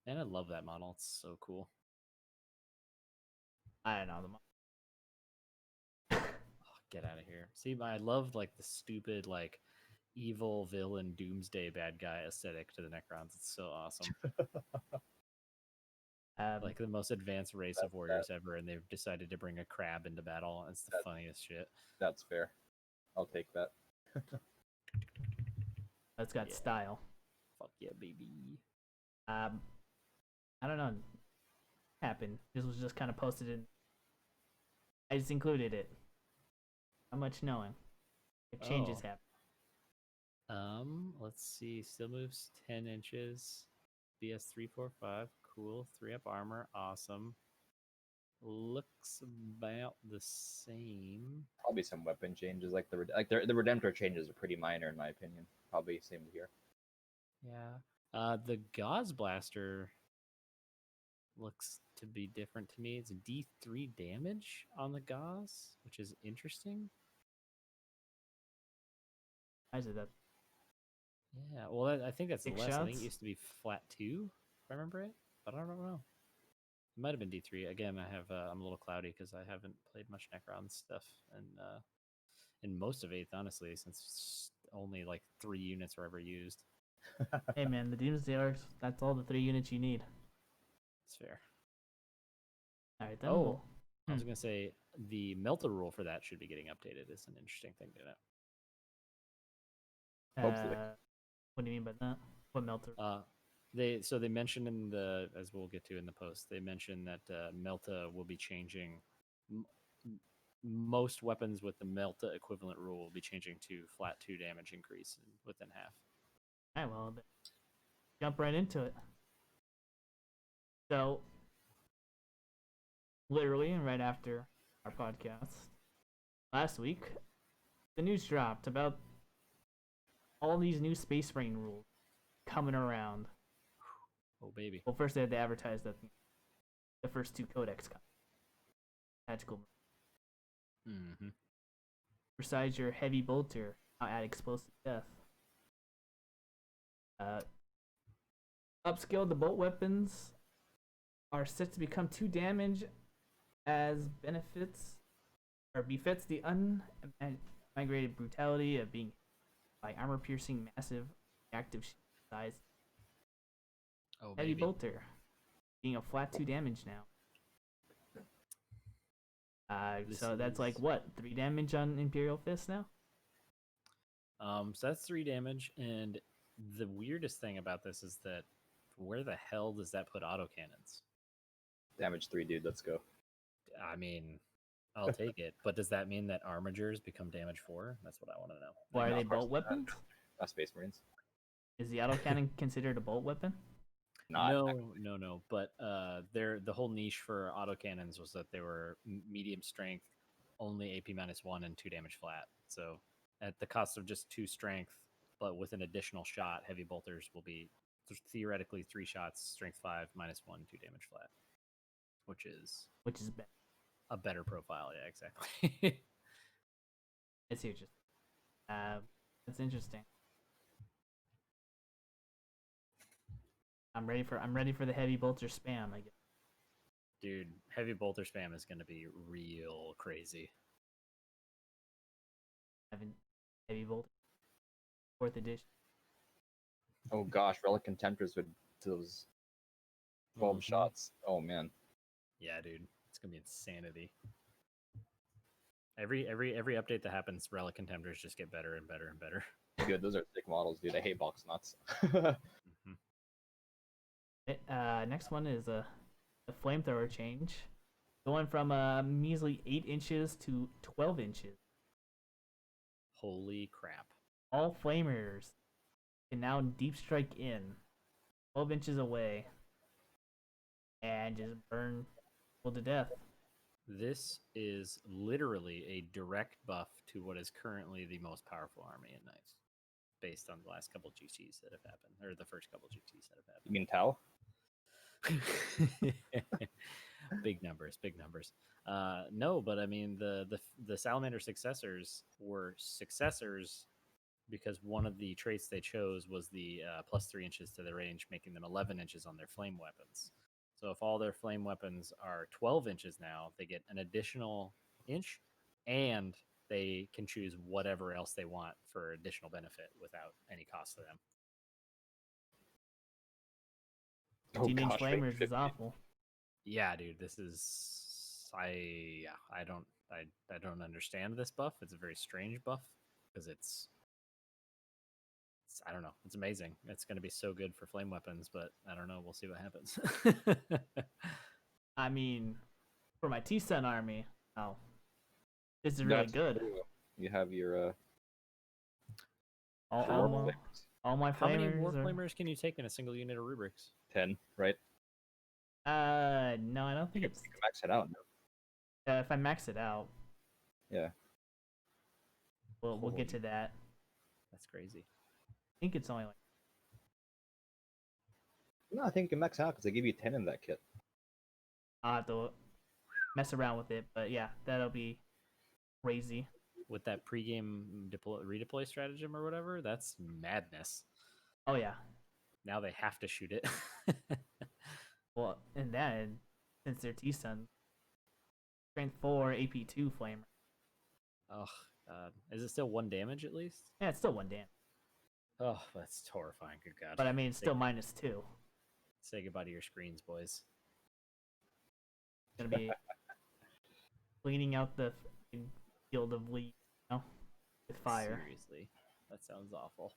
And I love that model. It's so cool. I don't know. Oh, get out of here. See, I love like the stupid like evil villain doomsday bad guy aesthetic to the Necrons. It's so awesome. Like the most advanced race of warriors ever, and they've decided to bring a crab into battle. It's the funniest shit. That's fair. I'll take that. It's got style. Fuck yeah, baby. I don't know. Happened. This was just kind of posted in. I just included it. How much knowing? If changes happen. Let's see. Still moves 10 inches. BS 345. Cool. 3-up armor. Awesome. Looks about the same. Probably some weapon changes, like the Redemptor changes are pretty minor in my opinion. Probably same here. Yeah. The Gauze Blaster looks to be different to me. It's D3 damage on the Gauze, which is interesting. Why is it that? Yeah, well, I think that's 6 less. shots? I think it used to be flat 2, if I remember it, but I don't know. It might have been D3. Again, I'm a little cloudy because I haven't played much Necron stuff and in most of 8th, honestly, since only like 3 units were ever used. Hey man, the Doomsday Arcs, that's all the 3 units you need. It's fair. Alright then. Oh, I was going to say the Melta rule for that should be getting updated. It's an interesting thing to know. Hopefully. What do you mean by that? What Melter? They mentioned in the, as we'll get to in the post, they mentioned that Melta will be changing. Most weapons with the Melta equivalent rule will be changing to flat 2 damage increase within half. Alright, well, jump right into it. So, literally, and right after our podcast, last week, the news dropped about all these new Space Marine rules coming around. Oh, baby. Well, first they had to advertise that the first 2 codex come. Tactical. Mm-hmm. Besides your heavy bolter, now add explosive death. Upscaled the bolt weapons are set to become 2 damage as benefits or befits the unmigrated brutality of being by armor piercing massive active size. Oh, Heavy baby. bolter being a flat 2 damage now. So that's like what, 3 damage on Imperial Fist now? So that's 3 damage, and the weirdest thing about this is that where the hell does that put autocannons? Damage 3, dude. Let's go. I mean, I'll take it, but does that mean that armigers become damage 4? That's what I want to know. Why are no, they of course bolt not. weapons? Space Marines. Is the autocannon considered a bolt weapon? Not No. But the whole niche for autocannons was that they were medium strength, only AP -1 and 2 damage flat. So at the cost of just 2 strength, but with an additional shot, heavy bolters will be theoretically 3 shots, strength 5, -1, 2 damage flat, which is bad. a better profile. Yeah, exactly. I see what you're saying. That's interesting. I'm ready for the heavy bolter spam, I guess. Dude, heavy bolter spam is going to be real crazy. Having heavy bolter 4th edition. Oh gosh, Relic Contemptors with those 12 shots. Oh man. Yeah, dude, it's gonna be insanity. Every update that happens, Relic Contemptors just get better and better and better. Dude, those are sick models, dude. I hate box nuts. Next one is a flamethrower change, going from a measly 8 inches to 12 inches. Holy crap! All flamers can now deep strike in 12 inches away and just burn people to death. This is literally a direct buff to what is currently the most powerful army in Knights, based on the last couple GTs that have happened, or the first couple GTs that have You mean Tau? happened. Big numbers. No, but I mean the Salamander successors were successors because one of the traits they chose was the +3 inches to the range, making them 11 inches on their flame weapons. So if all their flame weapons are 12 inches now, they get an additional inch and they can choose whatever else they want for additional benefit without any cost to them. Teenage gosh, Flamers range is 50. awful. Yeah, dude, this is I don't understand this buff. It's a very strange buff because it's I don't know. It's amazing. It's going to be so good for flame weapons, but I don't know. We'll see what happens. I mean, for my T-Sun army, oh, this is really That's good. true. You have your All, How- all, my, all my How many flamers war are... flamers can you take in a single unit of rubrics? 10, right? No, I don't think You it's... can max it out. No? if I max it out, Yeah. we'll get to Holy- that. That's crazy. I think it's only like... No, I think you can max out because they give you 10 in that kit. I'll have to mess around with it, but yeah, that'll be crazy. With that pregame redeploy stratagem or whatever, that's madness. Oh yeah. Now they have to shoot it. Well, and then, since they're T-Sun, strength 4, AP 2 flamer. Oh, God. Is it still 1 damage at least? Yeah, it's still 1 damage. Oh, that's horrifying. Good God. But I mean, it's still minus 2. Say goodbye to your screens, boys. Gonna be cleaning out the field of leaves, you know, with fire. Seriously. That sounds awful.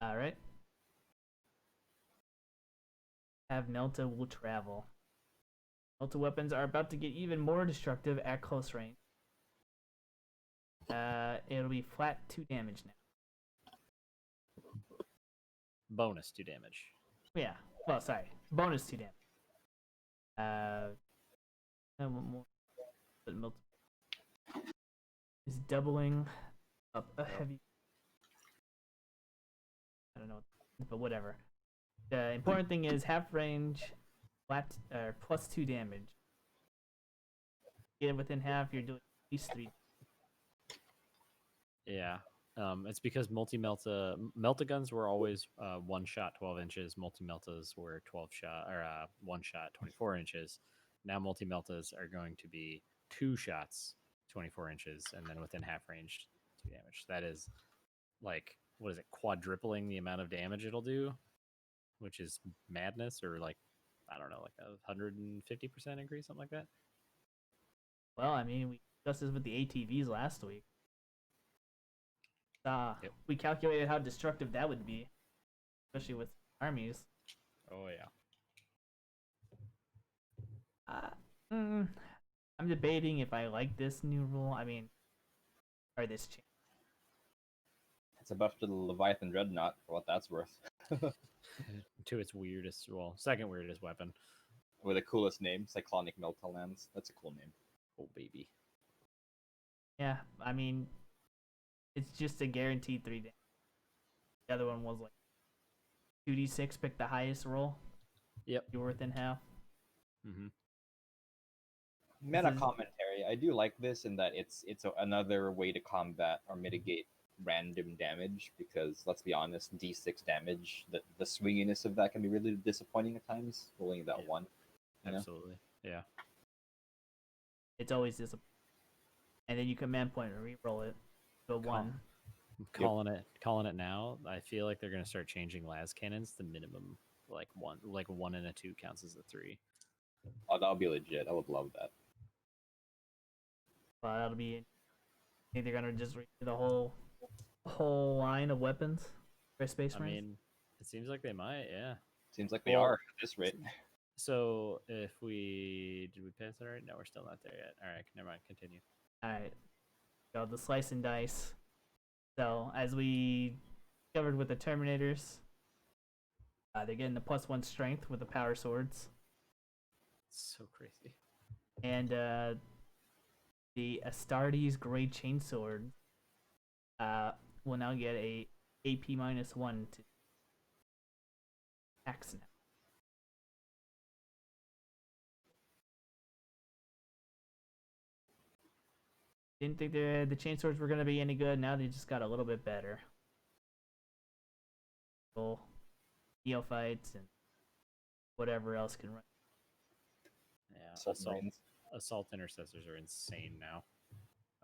Alright. Have Melta will travel. Melta weapons are about to get even more destructive at close range. It'll be flat 2 damage now. Bonus 2 damage. Yeah. Well, sorry. Bonus 2 damage. And one more. But Melta is doubling up a heavy. I don't know, but whatever. The important thing is half range, flat, plus 2 damage. Get it within half, you're doing at least 3. Yeah. It's because melta guns were always 1 shot 12 inches. Multi meltas were 12 shot or 1 shot 24 inches. Now multi meltas are going to be 2 shots 24 inches, and then within half range 2 damage. That is like, what is it, quadrupling the amount of damage it'll do, which is madness, or like, I don't know, like a 150% increase, something like that. Well, I mean, we discussed this with the ATVs last week. Yep. We calculated how destructive that would be, especially with armies. Oh yeah. I'm debating if I like this new rule. I mean, or this change. It's a buff to the Leviathan Dreadnought, for what that's worth. To its weirdest, well, second weirdest weapon. With the coolest name, Cyclonic Meltalans. That's a cool name. Oh baby. Yeah, I mean, it's just a guaranteed 3 damage. The other one was like 2d6, pick the highest roll. Yep. You're within half. Mm-hmm. Meta This is- commentary. I do like this in that it's another way to combat or mitigate random damage, because let's be honest, D6 damage, the swinginess of that can be really disappointing at times. Rolling that Yeah. one. You know? Absolutely. Yeah. It's always disappointing. And then you command point and re-roll it to a 1. Calling it now. I feel like they're gonna start changing las cannons to minimum like 1 and a 2 counts as a 3. Oh, that'll be legit. I would love that. That'll be. I think they're gonna just redo the whole line of weapons for Space I Marines. mean, it seems like they might. Yeah. Seems like they Well, are at this rate. So if did we pass it already? No, we're still not there yet. All right, never mind. Continue. All right, so the slice and dice. So as we covered with the Terminators, they're getting the +1 strength with the power swords, It's so crazy. and the Astartes Great Chainsword will now get a AP -1 to axe now. Didn't think the chainswords were gonna be any good. Now they just got a little bit better. Well, neophytes and whatever else can run. Yeah. Submarines. Assault intercessors are insane now.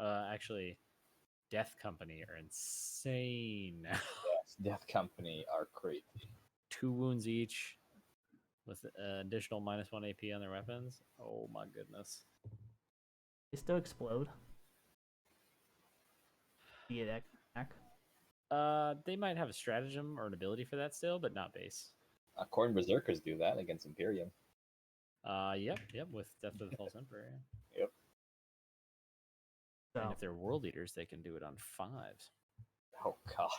Actually, Death Company are insane now. Yes, Death Company are crazy. 2 wounds each with additional -1 AP on their weapons. Oh my goodness. They still explode. You get back. They might have a stratagem or an ability for that still, but not base. Corn Berserkers do that against Imperium. Yep, with Death of the False Emperor. Yeah. Yep. So And if they're World Eaters, they can do it on 5s. Oh god.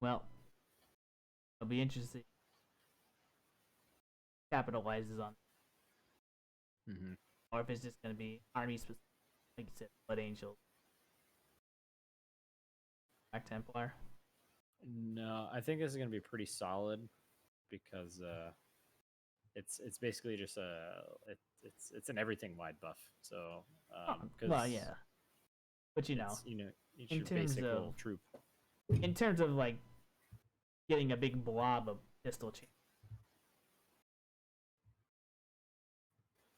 well, it'll be interesting. Capitalizes on, Mm-hmm. or if it's just gonna be army specific, like you said, Blood Angel, Black Templar. No, I think this is going to be pretty solid because it's basically just it's an everything wide buff. So Well, yeah, but it's in your terms basic of- little troop. in terms of like getting a big blob of pistol chain.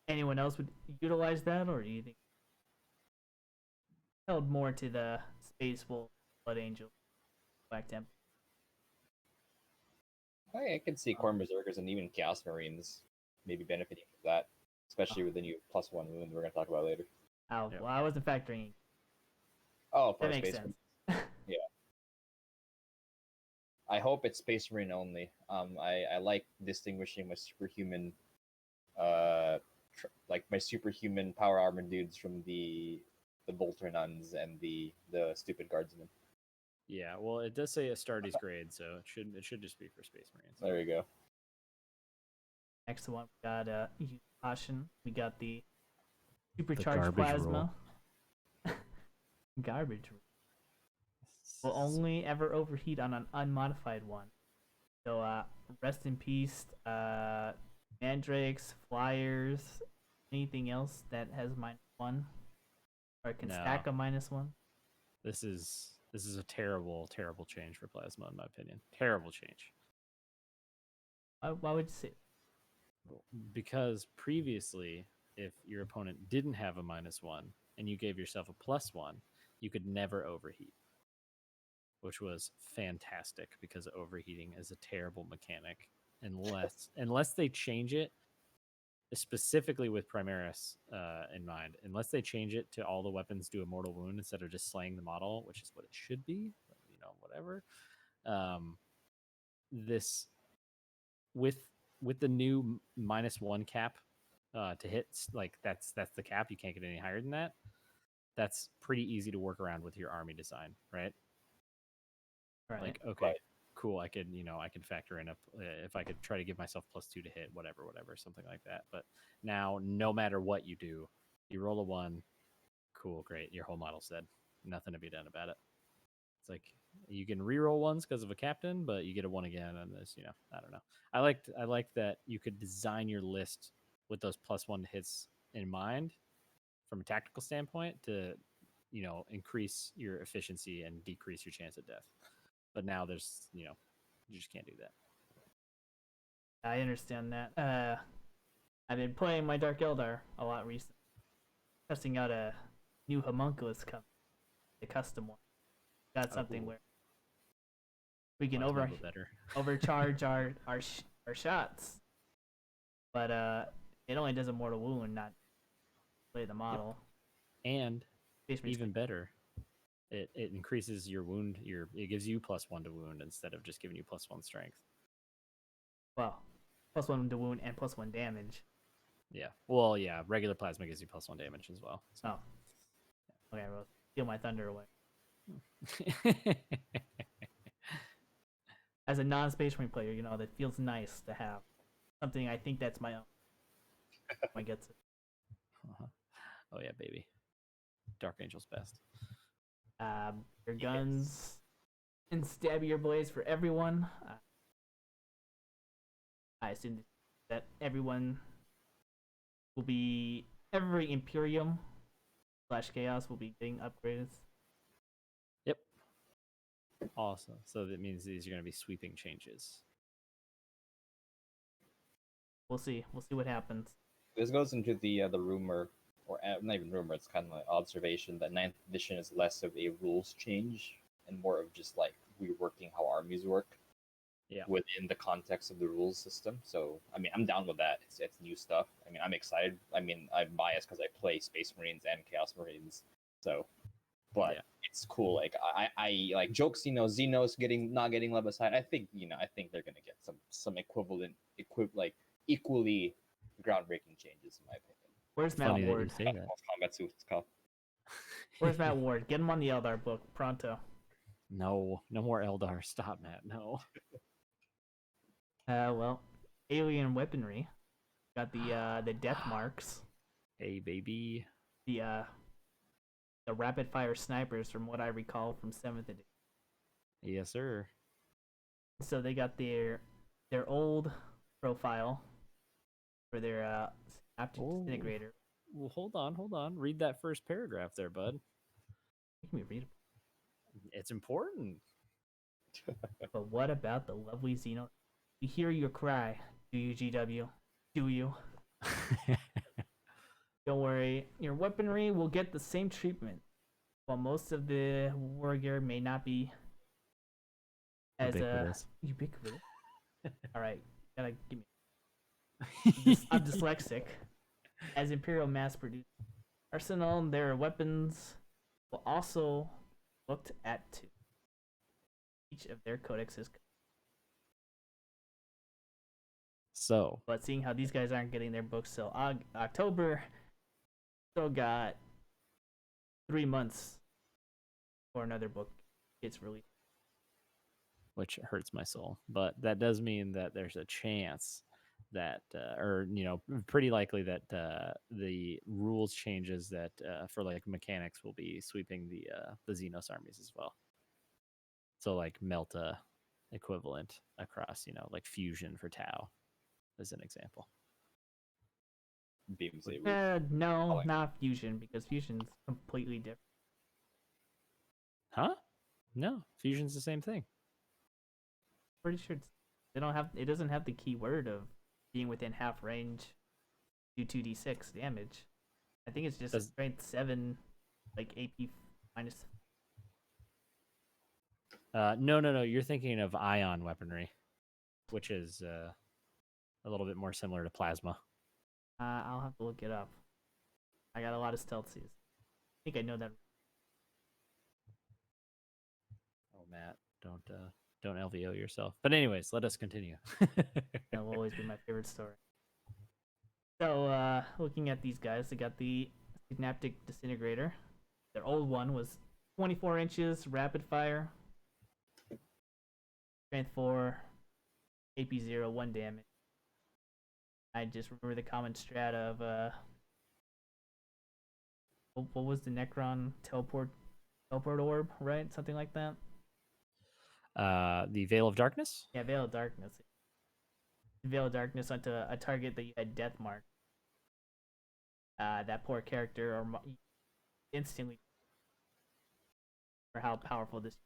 Anyone else would utilize that, or do you think held more to the Space Wolf, Blood Angel, Black Temple? I can see Corn Berserkers and even Chaos Marines maybe benefiting from that, especially with the new +1 wound we're going to talk about later. Oh, Yep. well, I wasn't factoring in. Oh, for That makes Space sense. Marine. I hope it's Space Marine only. I like distinguishing my superhuman, like my superhuman power armor dudes from the bolter nuns and the stupid guardsmen. Yeah, well, it does say Astartes grade, so it should just be for Space Marines. There you go. Next one, we got Caution. We got the supercharged garbage plasma. Garbage roll. Will only ever overheat on an unmodified one. So rest in peace, mandrakes, flyers, anything else that has -1 or can No. stack a -1. This is a terrible change for plasma in my opinion. Terrible change. Why would you say? Because previously, if your opponent didn't have a -1 and you gave yourself a +1, you could never overheat, which was fantastic because overheating is a terrible mechanic unless they change it, specifically with Primaries in mind. Unless they change it to all the weapons do a mortal wound instead of just slaying the model, which is what it should be. Whatever. This with the new -1 cap to hit, like that's the cap. You can't get any higher than that. That's pretty easy to work around with your army design, right? Right. Like, okay, Right. cool. I could factor in if I could try to give myself +2 to hit, whatever, something like that. But now, no matter what you do, you roll a 1, cool, great. Your whole model's dead. Nothing to be done about it. It's like you can reroll ones because of a captain, but you get a 1 again, and this, I don't know. I liked that you could design your list with those +1 hits in mind from a tactical standpoint to, increase your efficiency and decrease your chance of death. But now there's, you just can't do that. I understand that. I've been playing my Dark Eldar a lot recently. Testing out a new homunculus the custom one. Got something Ooh. where we can Mine's a little better. overcharge our shots, but it only does a mortal wound, not play the model. And Space Marines even better, it increases your wound. It gives you +1 to wound instead of just giving you +1 strength. Well, +1 to wound and +1 damage. Yeah. Well, yeah. Regular plasma gives you +1 damage as well. So. Oh. Okay, well, steal my thunder away. As a non-Space Marine player, that feels nice to have something. I think that's my own. I get it. Uh-huh. Oh yeah, baby. Dark Angel's best. Your guns and stabbier blades for everyone. I assume that every Imperium / Chaos will be getting upgraded. Yep. Awesome. So that means these are going to be sweeping changes. We'll see. We'll see what happens. This goes into the rumor or not even rumor, it's kind of like observation that ninth edition is less of a rules change and more of just like reworking how armies work within the context of the rules system. So, I mean, I'm down with that. It's new stuff. I mean, I'm excited. I mean, I'm biased because I play Space Marines and Chaos Marines. So, but it's cool. Like I like jokes, Xenos not getting left aside. I think they're gonna get some equally groundbreaking changes in my opinion. Where's Matt Funny that you Ward? say that. Combat suits, Kyle. Where's Matt Ward? Get him on the Eldar book pronto. No more Eldar. Stop, Matt. No. Well, alien weaponry. Got the death marks. Hey, baby. The rapid fire snipers, from what I recall from 7th edition. Yes, sir. So they got their old profile for their synaptic disintegrator. Well, hold on. Read that first paragraph there, bud. Make me read it. It's important. But what about the lovely Xeno? We hear your cry. Do you, GW? Do you? Don't worry. Your weaponry will get the same treatment. While most of the war gear may not be as ubiquitous. Alright, gotta give me. I'm dyslexic. As Imperial mass produced arsenal, their weapons will also looked at too. Each of their codexes. So, but seeing how these guys aren't getting their books till October, still got 3 months for another book gets released. Which hurts my soul, but that does mean that there's a chance that, pretty likely that the rules changes that for like mechanics will be sweeping the Xenos armies as well. So like Melta equivalent across, like fusion for Tau, as an example. Beam Saber. No, not fusion, because fusion's completely different. Huh? No, fusion's the same thing. Pretty sure it doesn't have the keyword of being within half range, do 2d6 damage. I think it's just strength 7, like AP minus. No. You're thinking of ion weaponry, which is a little bit more similar to plasma. I'll have to look it up. I got a lot of stealth Cs. I think I know that. Oh, Matt, don't LVO yourself. But anyways, let us continue. That will always be my favorite story. So, looking at these guys, they got the synaptic disintegrator. Their old one was 24 inches, rapid fire, strength 4, AP 0, 1 damage. I just remember the common strat of what was the Necron teleport orb, right? Something like that. The Veil of Darkness? Yeah, Veil of Darkness. Veil of Darkness onto a target that you had death mark. That poor character or instantly for how powerful this.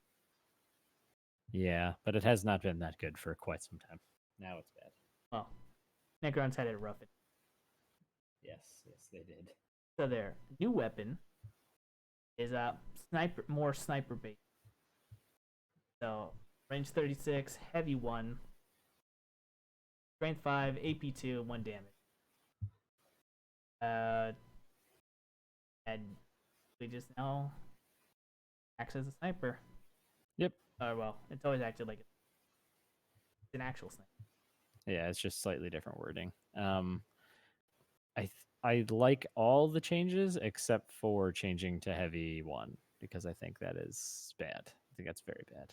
Yeah, but it has not been that good for quite some time. Now it's bad. Well, Necrons had it rough. Yes, they did. So their new weapon is more sniper based. So range 36, heavy 1, strength 5, AP 2, 1 damage. And we just now acts as a sniper. Yep. Well, it's always acted like it's an actual sniper. Yeah, it's just slightly different wording. I like all the changes except for changing to heavy 1 because I think that is bad. I think that's very bad.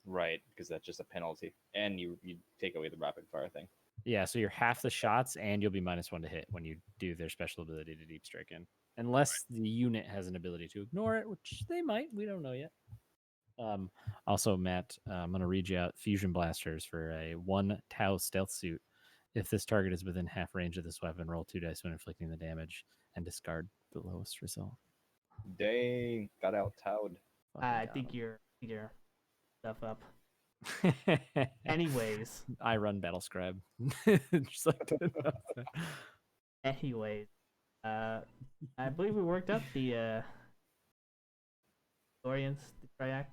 Right, because that's just a penalty, and you take away the rapid fire thing. Yeah, so you're half the shots, and you'll be -1 to hit when you do their special ability to deep strike in, unless the unit has an ability to ignore it, which they might. We don't know yet. Also, Matt, I'm going to read you out Fusion Blasters for a 1 Tau stealth suit. If this target is within half range of this weapon, roll 2 dice when inflicting the damage and discard the lowest result. Dang, got out towed. I think you're stuff up. Anyways, I run Battle Scribe. Just like anyways, I believe we worked up the Dorians, the Triach.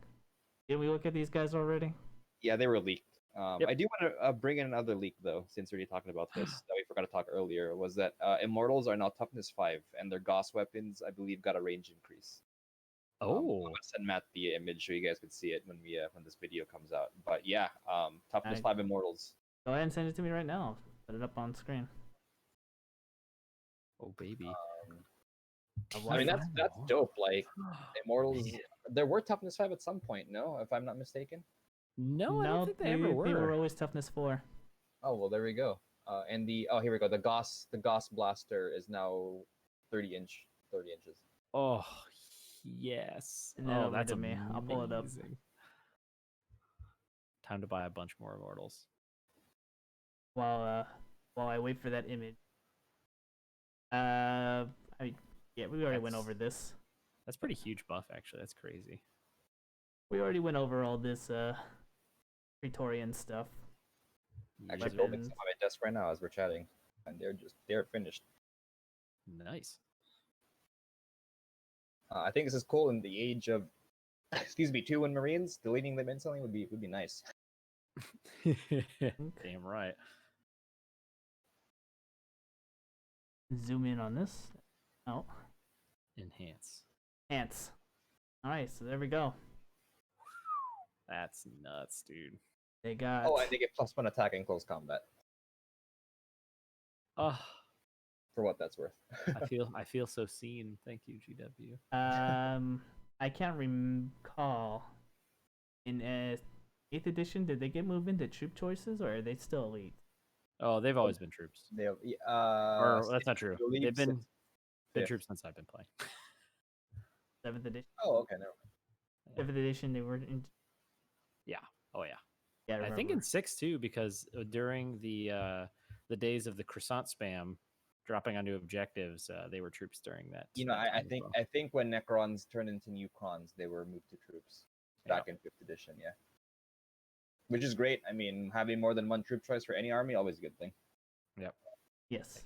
Did we look at these guys already? Yeah, they were leaked. Yep. I do want to bring in another leak though, since we're already talking about this that we forgot to talk earlier. Was that Immortals are now toughness 5, and their Gauss weapons, I believe, got a range increase. I'm Oh, gonna send Matt the image so you guys can see it when when this video comes out. But yeah, toughness I- 5 Immortals. Go ahead and send it to me right now. Put it up on screen. oh baby. I mean, that's dope. Like Immortals, Man. there were toughness 5 at some point, no? If I'm not mistaken. No, I don't think they ever were. They were always toughness 4. Oh well, there we go. And here we go. The Gauss blaster is now 30 inches. Oh, yes. Send it Oh, over that's to me. I'll pull it up. amazing. Time to buy a bunch more Immortals. While I wait for that image. Yeah, we already went over this. That's pretty huge buff, actually. That's crazy. We already went over all this Praetorian stuff. Actually, Yeah. building some on my desk right now as we're chatting, and they're finished. Nice. I think this is cool in the age of, excuse me, 2-1 Marines. Deleting them instantly would be nice. Damn right. Zoom in on this. Oh, Enhance. ants. Alright, so there we go. That's nuts, dude. They got. Oh, and they get +1 attack in close combat. Oh, For what that's worth. I feel so seen. Thank you, GW. I can't recall. In 8th edition, did they get moved into troop choices, or are they still elite? Oh, they've always been troops. They have, Or that's not true. believe They've been fifth. troops since I've been playing. 7th edition. Oh, okay, never mind. 7th edition, they were in. Oh yeah. Yeah, I think in remember. 6 too, because during the days of the croissant spam, dropping onto objectives, they were troops during that. You know, that I time as think well. I think when Necrons turned into Necrons, they were moved to troops back in 5th edition. Yeah, which is great. I mean, having more than one troop choice for any army always a good thing. Yep. Yes.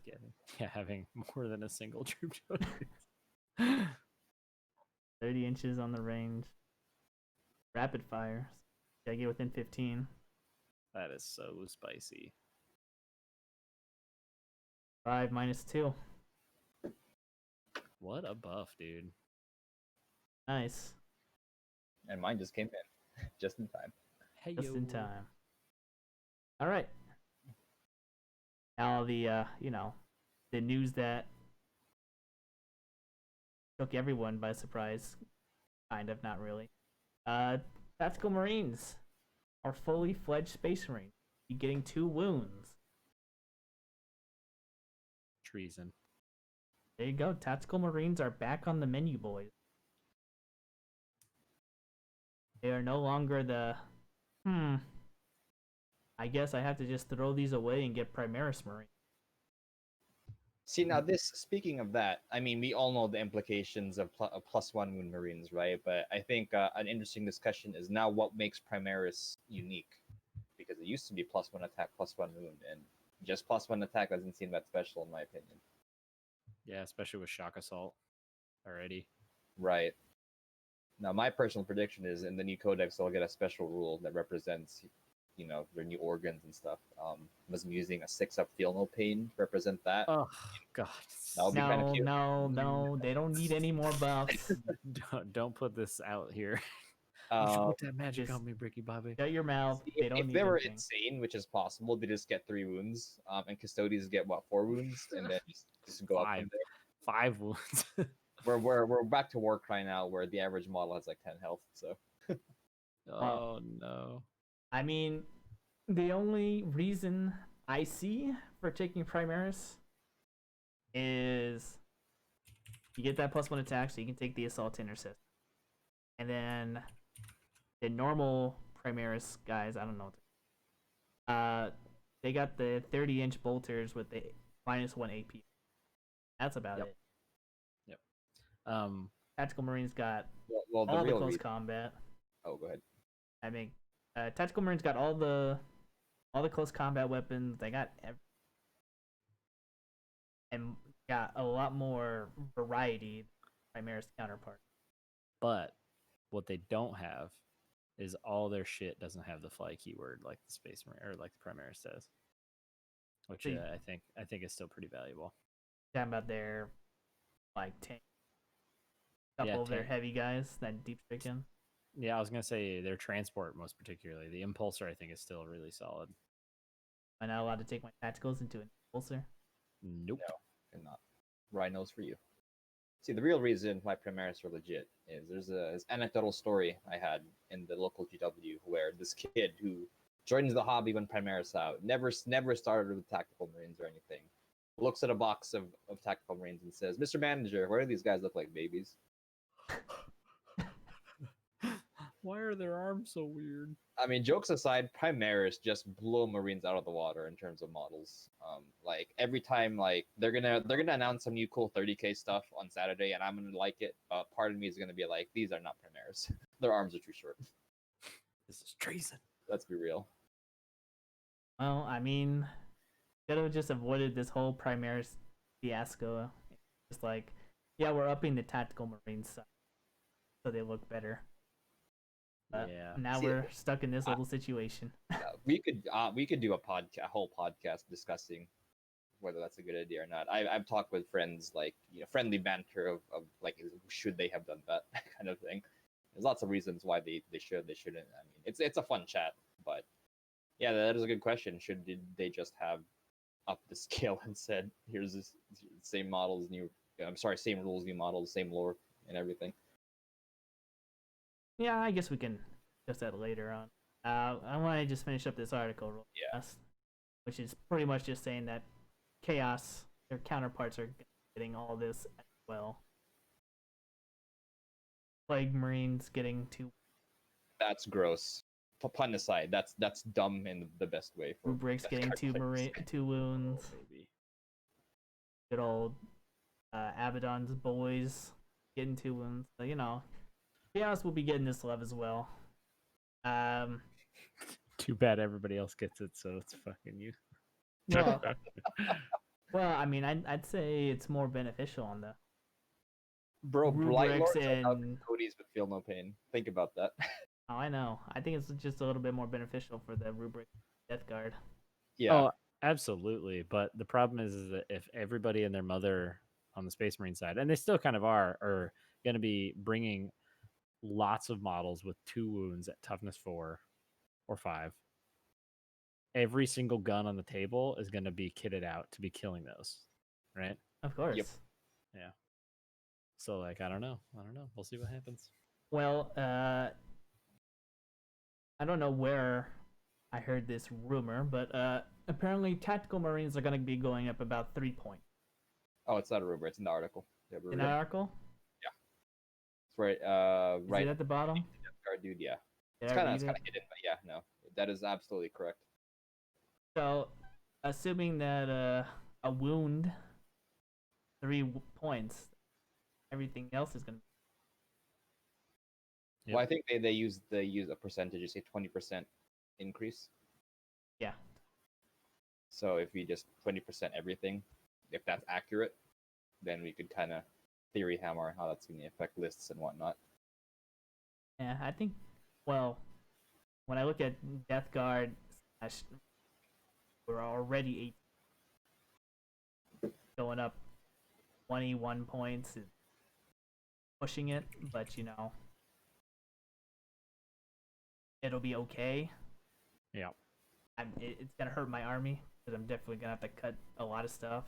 Yeah, having more than a single troop choice. 30 inches on the range. Rapid fire. Gotta get within 15. That is so spicy. 5 minus 2. What a buff, dude. Nice. And mine just came in, just in time. Hey, Just in time. All right. Now the the news that took everyone by surprise, kind of, not really. Tactical Marines are fully fledged Space Marines. You're getting 2 wounds. Treason. There you go. Tactical Marines are back on the menu, boys. They are no longer the I guess I have to just throw these away and get Primaris Marine. See, now speaking of that, I mean, we all know the implications of +1 wound Marines, right? But I think an interesting discussion is now what makes Primaris unique, because it used to be +1 attack, +1 wound, and just +1 attack doesn't seem that special in my opinion. Yeah, especially with shock assault already. Right. Now, my personal prediction is in the new codex, they'll get a special rule that represents, their new organs and stuff. Was using a 6-up feel no pain to represent that. Oh God. That would be kind of cute. No. They don't need any more buffs. Don't put this out here. You should put that magic just- on me, Bricky Bobby. Shut your mouth. They don't If need they were anything. insane, which is possible, they just get 3 wounds, and custodians get 4 wounds, and then just go up from there. 5 wounds. We're back to Warcry now, where the average model has like 10 health. So Oh no. I mean, the only reason I see for taking Primaris is you get that +1 attack, so you can take the assault intercept. And then the normal Primaris guys, I don't know. They got the 30-inch bolters with the -1 AP. That's about it. Tactical Marines got well, the all the real close reason. combat. Oh, go ahead. I mean, Tactical Marines got all the close combat weapons. They got and got a lot more variety than Primaris counterpart. But what they don't have is all their shit doesn't have the fly keyword like the Space Marine or like the Primaris does, which So you- I think is still pretty valuable. Talking about their like tank, couple Yeah, of their tank. heavy guys that deep stricken. Yeah, I was gonna say their transport most particularly. The Impulsor I think is still really solid. Am I not allowed to take my tacticals into an impulsor? Nope. No, you're not. Rhinos for you. See, the real reason why Primaris are legit is there's this anecdotal story I had in the local GW where this kid who joins the hobby when Primaris out, never started with Tactical Marines or anything, looks at a box of Tactical Marines and says, "Mr. Manager, why do these guys look like babies?" Why are their arms so weird? I mean, jokes aside, Primaris just blow Marines out of the water in terms of models. Like every time, like they're gonna announce some new cool 30K stuff on Saturday, and I'm gonna like it. But part of me is gonna be like, these are not Primaris. Their arms are too short. This is treason. Let's be real. Well, I mean, could have just avoided this whole Primaris fiasco. Just like, yeah, we're upping the tactical Marines side so they look better. But Yeah. now See, we're stuck in this little situation. We could do a whole podcast discussing whether that's a good idea or not. I've talked with friends, like, friendly banter of like, should they have done that kind of thing. There's lots of reasons why they shouldn't. I mean, it's a fun chat, but yeah, that is a good question. Did they just have up the scale and said, here's this same models, new, I'm sorry, same rules, new models, same lore and everything. Yeah, I guess we can discuss that later on. I want to just finish up this article real fast, which is pretty much just saying that Chaos, their counterparts, are getting all this as well. Plague Marines getting to That's gross. Pun aside, that's dumb in the best way. For Rubrics Death getting Guard players. 2 wounds. Oh, baby. Good old Abaddon's boys getting 2 wounds. So, Chaos will be getting this love as well. Too bad everybody else gets it, so it's fucking you. Well, well, I mean, I'd say it's more beneficial on the Bro, Blight rubrics Lords are out and. Cody's but feel no pain. Think about that. Oh, I know. I think it's just a little bit more beneficial for the rubric Death Guard. Yeah. Oh, absolutely. But the problem is that if everybody and their mother on the Space Marine side, and they still kind of are going to be bringing lots of models with 2 wounds at toughness 4 or 5. Every single gun on the table is going to be kitted out to be killing those, right? Of course. Yep. Yeah. So, like, I don't know. We'll see what happens. Well, I don't know where I heard this rumor, but apparently tactical Marines are going to be going up about 3 points. Oh, it's not a rumor. It's in the article. Yeah, In that article? it's right. Is Right. it at the bottom? Death Guard, dude. Yeah. Did It's I kind read of it? hidden, but yeah, no, that is absolutely correct. So, assuming that a wound, 3 points, everything else is going to Yep. Well, I think they use a percentage. You say 20% increase. Yeah. So if we just 20% everything, if that's accurate, then we could kind of theory hammer how that's going to affect lists and whatnot. Yeah, I think, well, when I look at Death Guard, we're already 8 going up 21 points, pushing it, but it'll be okay. Yeah. It's gonna hurt my army because I'm definitely gonna have to cut a lot of stuff.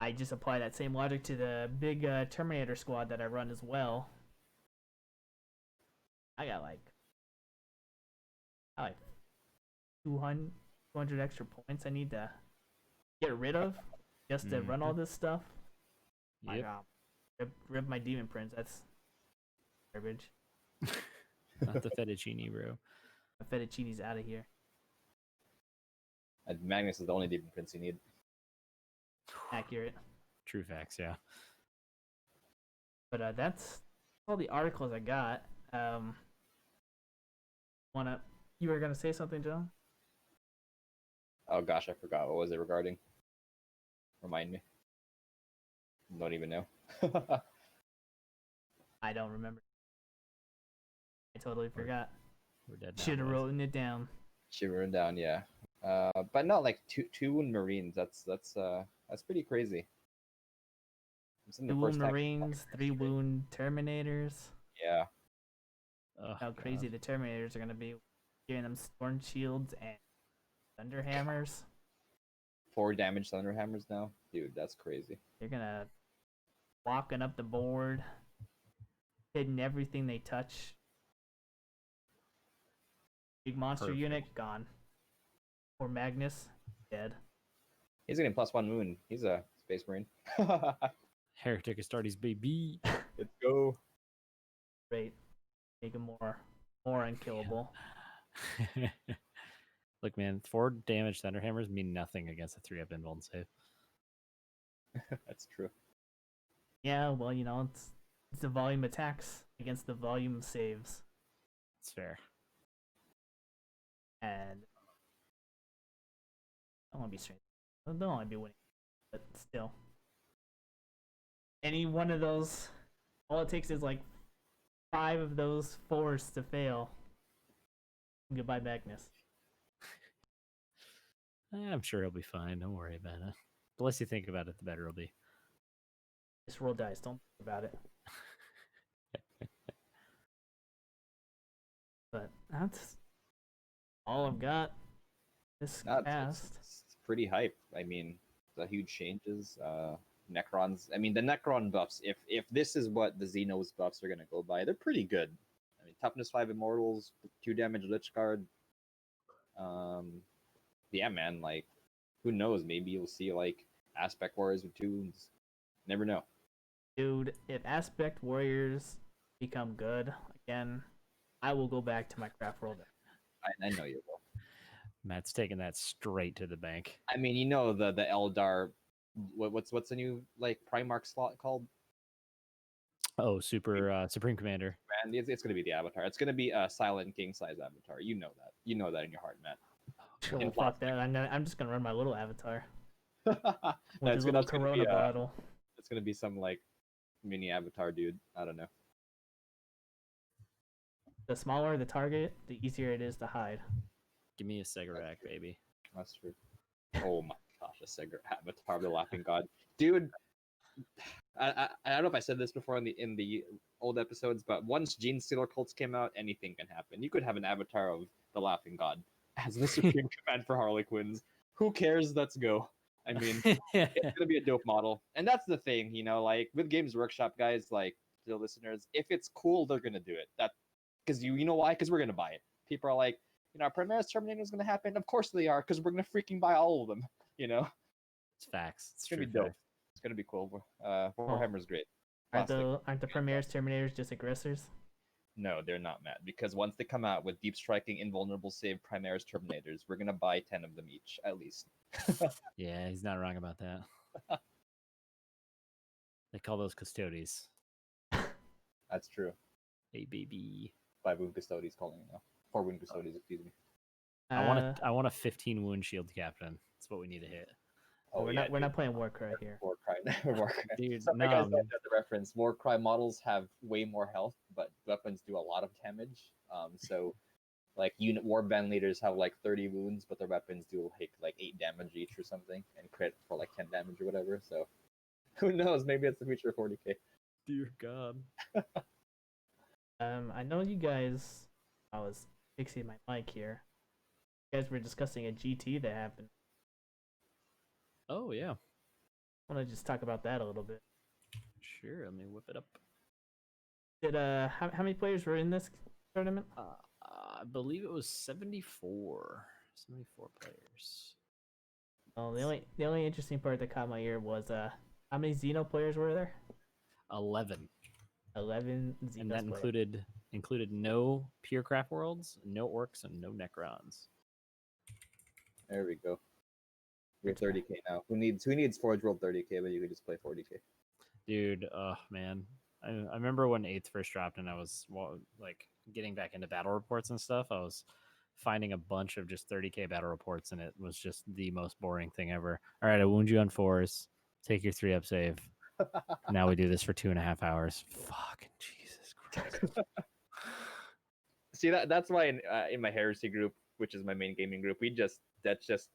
I just apply that same logic to the big Terminator squad that I run as well. I got like 200 extra points I need to get rid of just to run all this stuff. Yep. Rip my Demon Prince. That's garbage. Not the fettuccine, bro. The fettuccine's out of here. And Magnus is the only Demon Prince you need. Accurate. True facts, yeah. But that's all the articles I got. You were gonna say something, John? Oh gosh, I forgot. What was it regarding? Remind me. Don't even know. I don't remember. I totally forgot. We're dead now. Should have boys. written it down. Shivering down, yeah. But no, like two wound Marines. That's pretty crazy. It's in the 2 first wound time. Marines, 3 wound Terminators. Yeah. Oh, How crazy God. the Terminators are gonna be. Giving them Storm Shields and Thunderhammers. 4 damage Thunderhammers now. Dude, that's crazy. They're gonna walking up the board, hitting everything they touch. Big monster Perfect. unit gone. Or Magnus dead. He's getting +1 wound. He's a Space Marine. Heretic Astartes, baby. Let's go. Great. Make him more unkillable. Look, man, 4 damage Thunderhammers mean nothing against a 3-up invuln save. That's true. Yeah, well, it's the volume attacks against the volume saves. It's fair. And I don't want to be straight. They'll only be winning, but still. Any one of those, all it takes is like 5 of those 4s to fail. Goodbye, Magnus. I'm sure he'll be fine. Don't worry about it. The less you think about it, the better it'll be. Just roll dice. Don't think about it. But that's all I've got this No, cast. it's pretty hype. I mean, the huge changes. Necrons. I mean, the Necron buffs. If this is what the Xenos buffs are gonna go by, they're pretty good. I mean, toughness 5 Immortals, 2 damage Lich Guard. Yeah, man. Like, who knows? Maybe you'll see like Aspect Warriors with 2 wounds. Never know. Dude, if Aspect Warriors become good again, I will go back to my craft world. I know you will. Matt's taking that straight to the bank. I mean, you know the Eldar. What's the new like Primarch slot called? Oh, Supreme Commander. Man, it's gonna be the Avatar. It's gonna be a Silent King size Avatar. You know that. You know that in your heart, Matt. Sure, In fuck that. I'm just gonna run my little avatar No, with his little it's gonna Corona be, bottle. It's gonna be some like mini Avatar dude. I don't know. The smaller the target, the easier it is to hide. Give me a Segarac, baby. That's true. Oh my gosh, a Segar Avatar, the Laughing God, dude. I don't know if I said this before in the old episodes, but once Gene Stealer cults came out, anything can happen. You could have an avatar of the Laughing God as the supreme command for Harlequins. Who cares? Let's go. I mean, it's gonna be a dope model, and that's the thing, like with Games Workshop guys, like the listeners, if it's cool, they're gonna do it. That because you know why? Because we're gonna buy it. People are like, Primaris Terminator is gonna happen. Of course they are, because we're gonna freaking buy all of them. It's facts. It's gonna be dope. It's gonna be cool. Warhammer's great. Aren't the Primaris Terminators just aggressors? No, they're not, Matt. Because once they come out with deep striking, invulnerable save Primaris Terminators, we're gonna buy 10 of them each, at least. Yeah, he's not wrong about that. They call those custodies. That's true. Hey, baby. 5 wound custodies calling it now. 4 wound custodies, excuse me. I want a 15 wound shield captain. That's what we need to hit. Oh, we're not playing Warcry here. Warcry. Warcry. Dude, Some no, guys don't get the reference. Warcry models have way more health, but weapons do a lot of damage. So like unit warband leaders have like 30 wounds, but their weapons do like 8 damage each or something, and crit for like 10 damage or whatever. So who knows? Maybe it's the future of 40k. Dear God. I know you guys. I was fixing my mic here. You guys were discussing a GT that happened. Oh yeah. I want to just talk about that a little bit. Sure. Let me whip it up. Did how many players were in this tournament? I believe it was 74. 74 players. Oh, the only interesting part that caught my ear was how many Xeno players were there? 11. 11 Xeno. And that included no pure craft worlds, no orcs, and no necrons. There we go. We're 30k now. Who needs Forge World 30k, but you could just play 40k. Dude, oh man. I remember when 8th first dropped and I was like getting back into battle reports and stuff. I was finding a bunch of just 30k battle reports, and it was just the most boring thing ever. All right, I wound you on 4s. Take your 3-up save. Now we do this for 2.5 hours. Fucking Jesus Christ. See, that's why in my heresy group, which is my main gaming group, that's just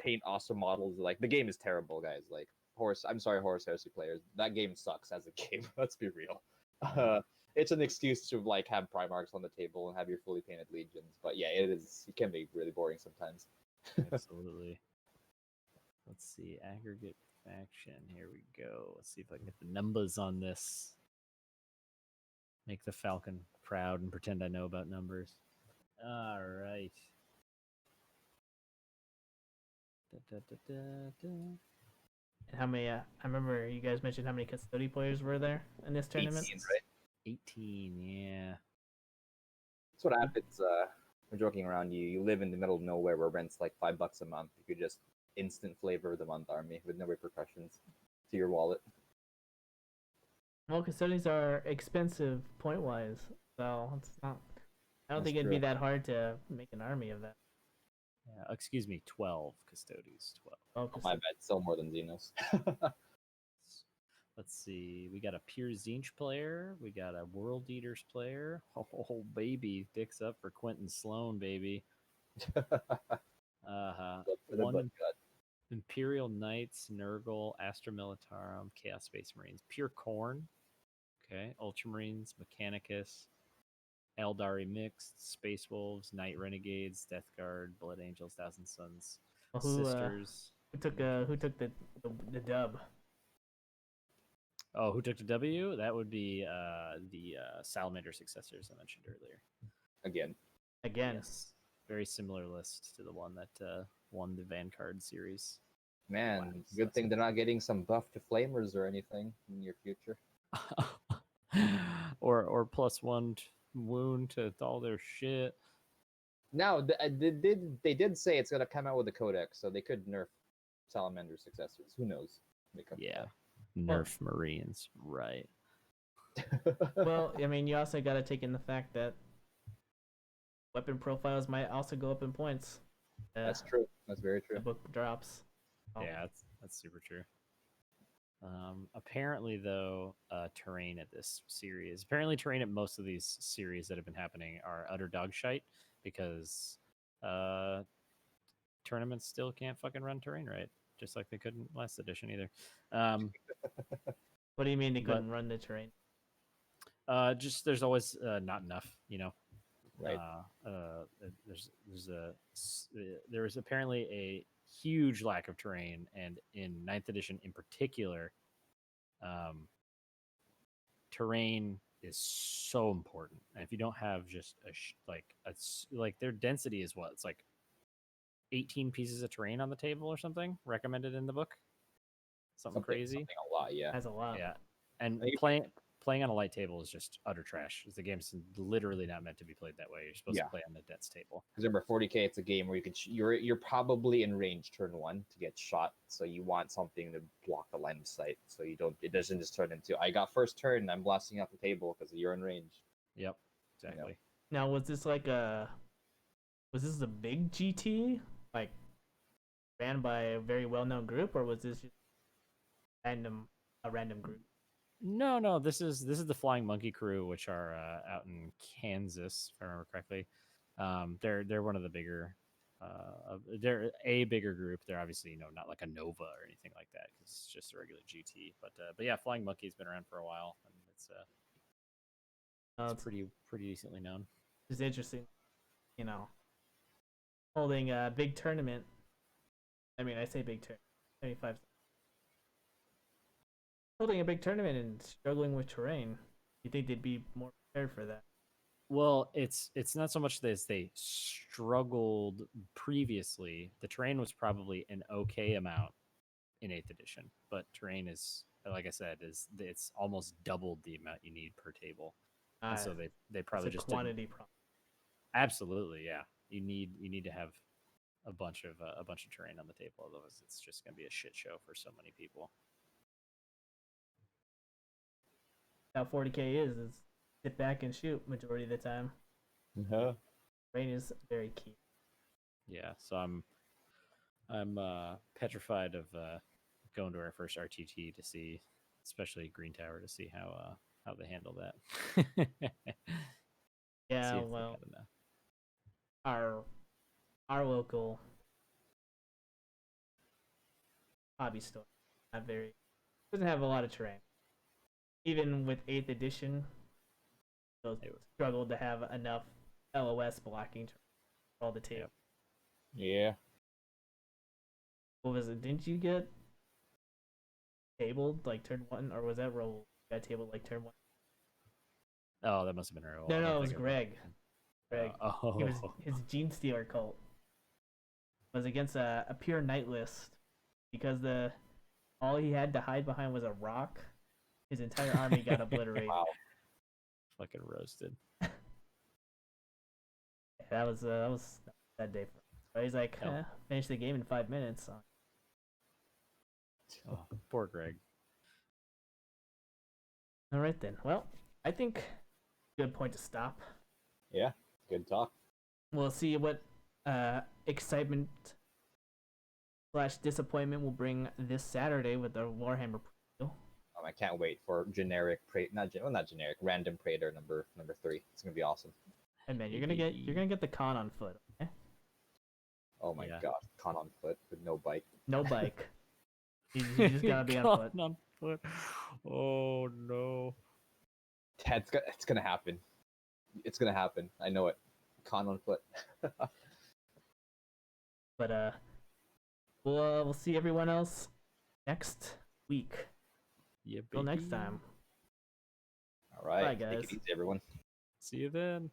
paint awesome models. Like, the game is terrible, guys. Like, I'm sorry, Horus Heresy players. That game sucks as a game. Let's be real. It's an excuse to like have Primarchs on the table and have your fully painted legions. But yeah, it can be really boring sometimes. Absolutely. Let's see, aggregate faction. Here we go. Let's see if I can get the numbers on this. Make the Falcon proud and pretend I know about numbers. All right. And how many? I remember you guys mentioned how many custody players were there in this tournament. 18, right? 18, yeah. That's what happens. We're joking around. You live in the middle of nowhere where rent's like $5 a month. You could just instant flavor of the month army with no repercussions to your wallet. Well, custodians are expensive point wise, so it's not. I don't That's think it'd true. be that hard to make an army of that. Yeah, excuse me, 12 custodies. 12. Oh, My bad. Still more than Xenos. Let's see. We got a Pure Zinch player. We got a World Eaters player. Oh, baby. Dicks up for Quentin Sloan, baby. One Imperial Knights, Nurgle, Astra Militarum, Chaos Space Marines. Pure Corn. Okay. Ultramarines, Mechanicus, Eldari Mixed, Space Wolves, Night Renegades, Death Guard, Blood Angels, Thousand Sons, Sisters. Who took the dub? Oh, who took the W? That would be the Salamander successors I mentioned earlier. Again. Yes. Very similar list to the one that won the Vanguard series. Man, Wow, good thing they're not getting some buff to Flamers or anything in your future. or +1 wound to all their shit. Now, they did say it's going to come out with a codex, so they could nerf Salamander successors. Who knows? Yeah. Nerf Marines, right. Well, I mean, you also got to take in the fact that weapon profiles might also go up in points. That's true. That's very true. The book drops. Oh. Yeah, that's super true. Apparently, though, terrain at this series, terrain at most of these series that have been happening are utter dog shite because tournaments still can't fucking run terrain right, just like they couldn't last edition either. What do you mean they couldn't run the terrain? Just there's always not enough, you know. Right. There is apparently a huge lack of terrain, and in 9th edition in particular, terrain is so important. And if you don't have just like their density is what? It's like 18 pieces of terrain on the table or something recommended in the book. Something crazy. Something a lot, yeah. That's a lot. Yeah. And playing on a light table is just utter trash. The game's literally not meant to be played that way. You're supposed to play on the dense table. Because remember, 40k, it's a game where you're probably in range turn 1 to get shot, so you want something to block the line of sight, so it doesn't just turn into I got first turn, I'm blasting out the table because you're in range. Yep, exactly. Now, was this a big GT like ran by a very well-known group, or was this just a random group? No. This is the Flying Monkey crew, which are out in Kansas, if I remember correctly. They're one of the bigger. They're a bigger group. They're obviously not like a Nova or anything like that because it's just a regular GT. But yeah, Flying Monkey's been around for a while, and it's pretty decently known. It's interesting, holding a big tournament. I mean, I say big tournament, 75. Holding a big tournament and struggling with terrain. You think they'd be more prepared for that? Well, it's not so much that they struggled previously. The terrain was probably an okay amount in 8th edition, but terrain is, like I said, it's almost doubled the amount you need per table. And so they probably just quantity problem. Absolutely, yeah. You need to have a bunch of terrain on the table, otherwise it's just going to be a shit show for so many people. How 40k is sit back and shoot majority of the time. Yeah. Rain is very key. Yeah, so I'm petrified of going to our first RTT to see, especially Green Tower, to see how they handle that. Yeah, See if they well, got enough. our local hobby store not very doesn't have a lot of terrain. Even with 8th edition, they'll struggled to have enough LOS blocking for all the tape. Yep. Yeah. What was it? Didn't you get tabled like turn 1, or was that roll got tabled like turn 1? Oh, that must have been early. No, it was Greg. Greg. Oh, He was his Gene Stealer cult was against a pure night list because all he had to hide behind was a rock. His entire army got obliterated. Wow. fucking roasted. That was that day for him. But he's like, finish the game in 5 minutes. Oh, poor Greg. All right then. Well, I think good point to stop. Yeah. Good talk. We'll see what excitement / disappointment will bring this Saturday with the Warhammer preview. I can't wait for generic not generic, random Praetor number 3. It's gonna be awesome. And man, you're gonna get the con on foot. Okay? Oh my Yeah. god, con on foot with no bike. No bike. you just gotta be on foot. On foot. Oh no. It's gonna happen. It's gonna happen. I know it. Con on foot. But we'll see everyone else next week. Yeah, Till next baby. time. All right. Bye, Take guys. it easy, everyone. See you then.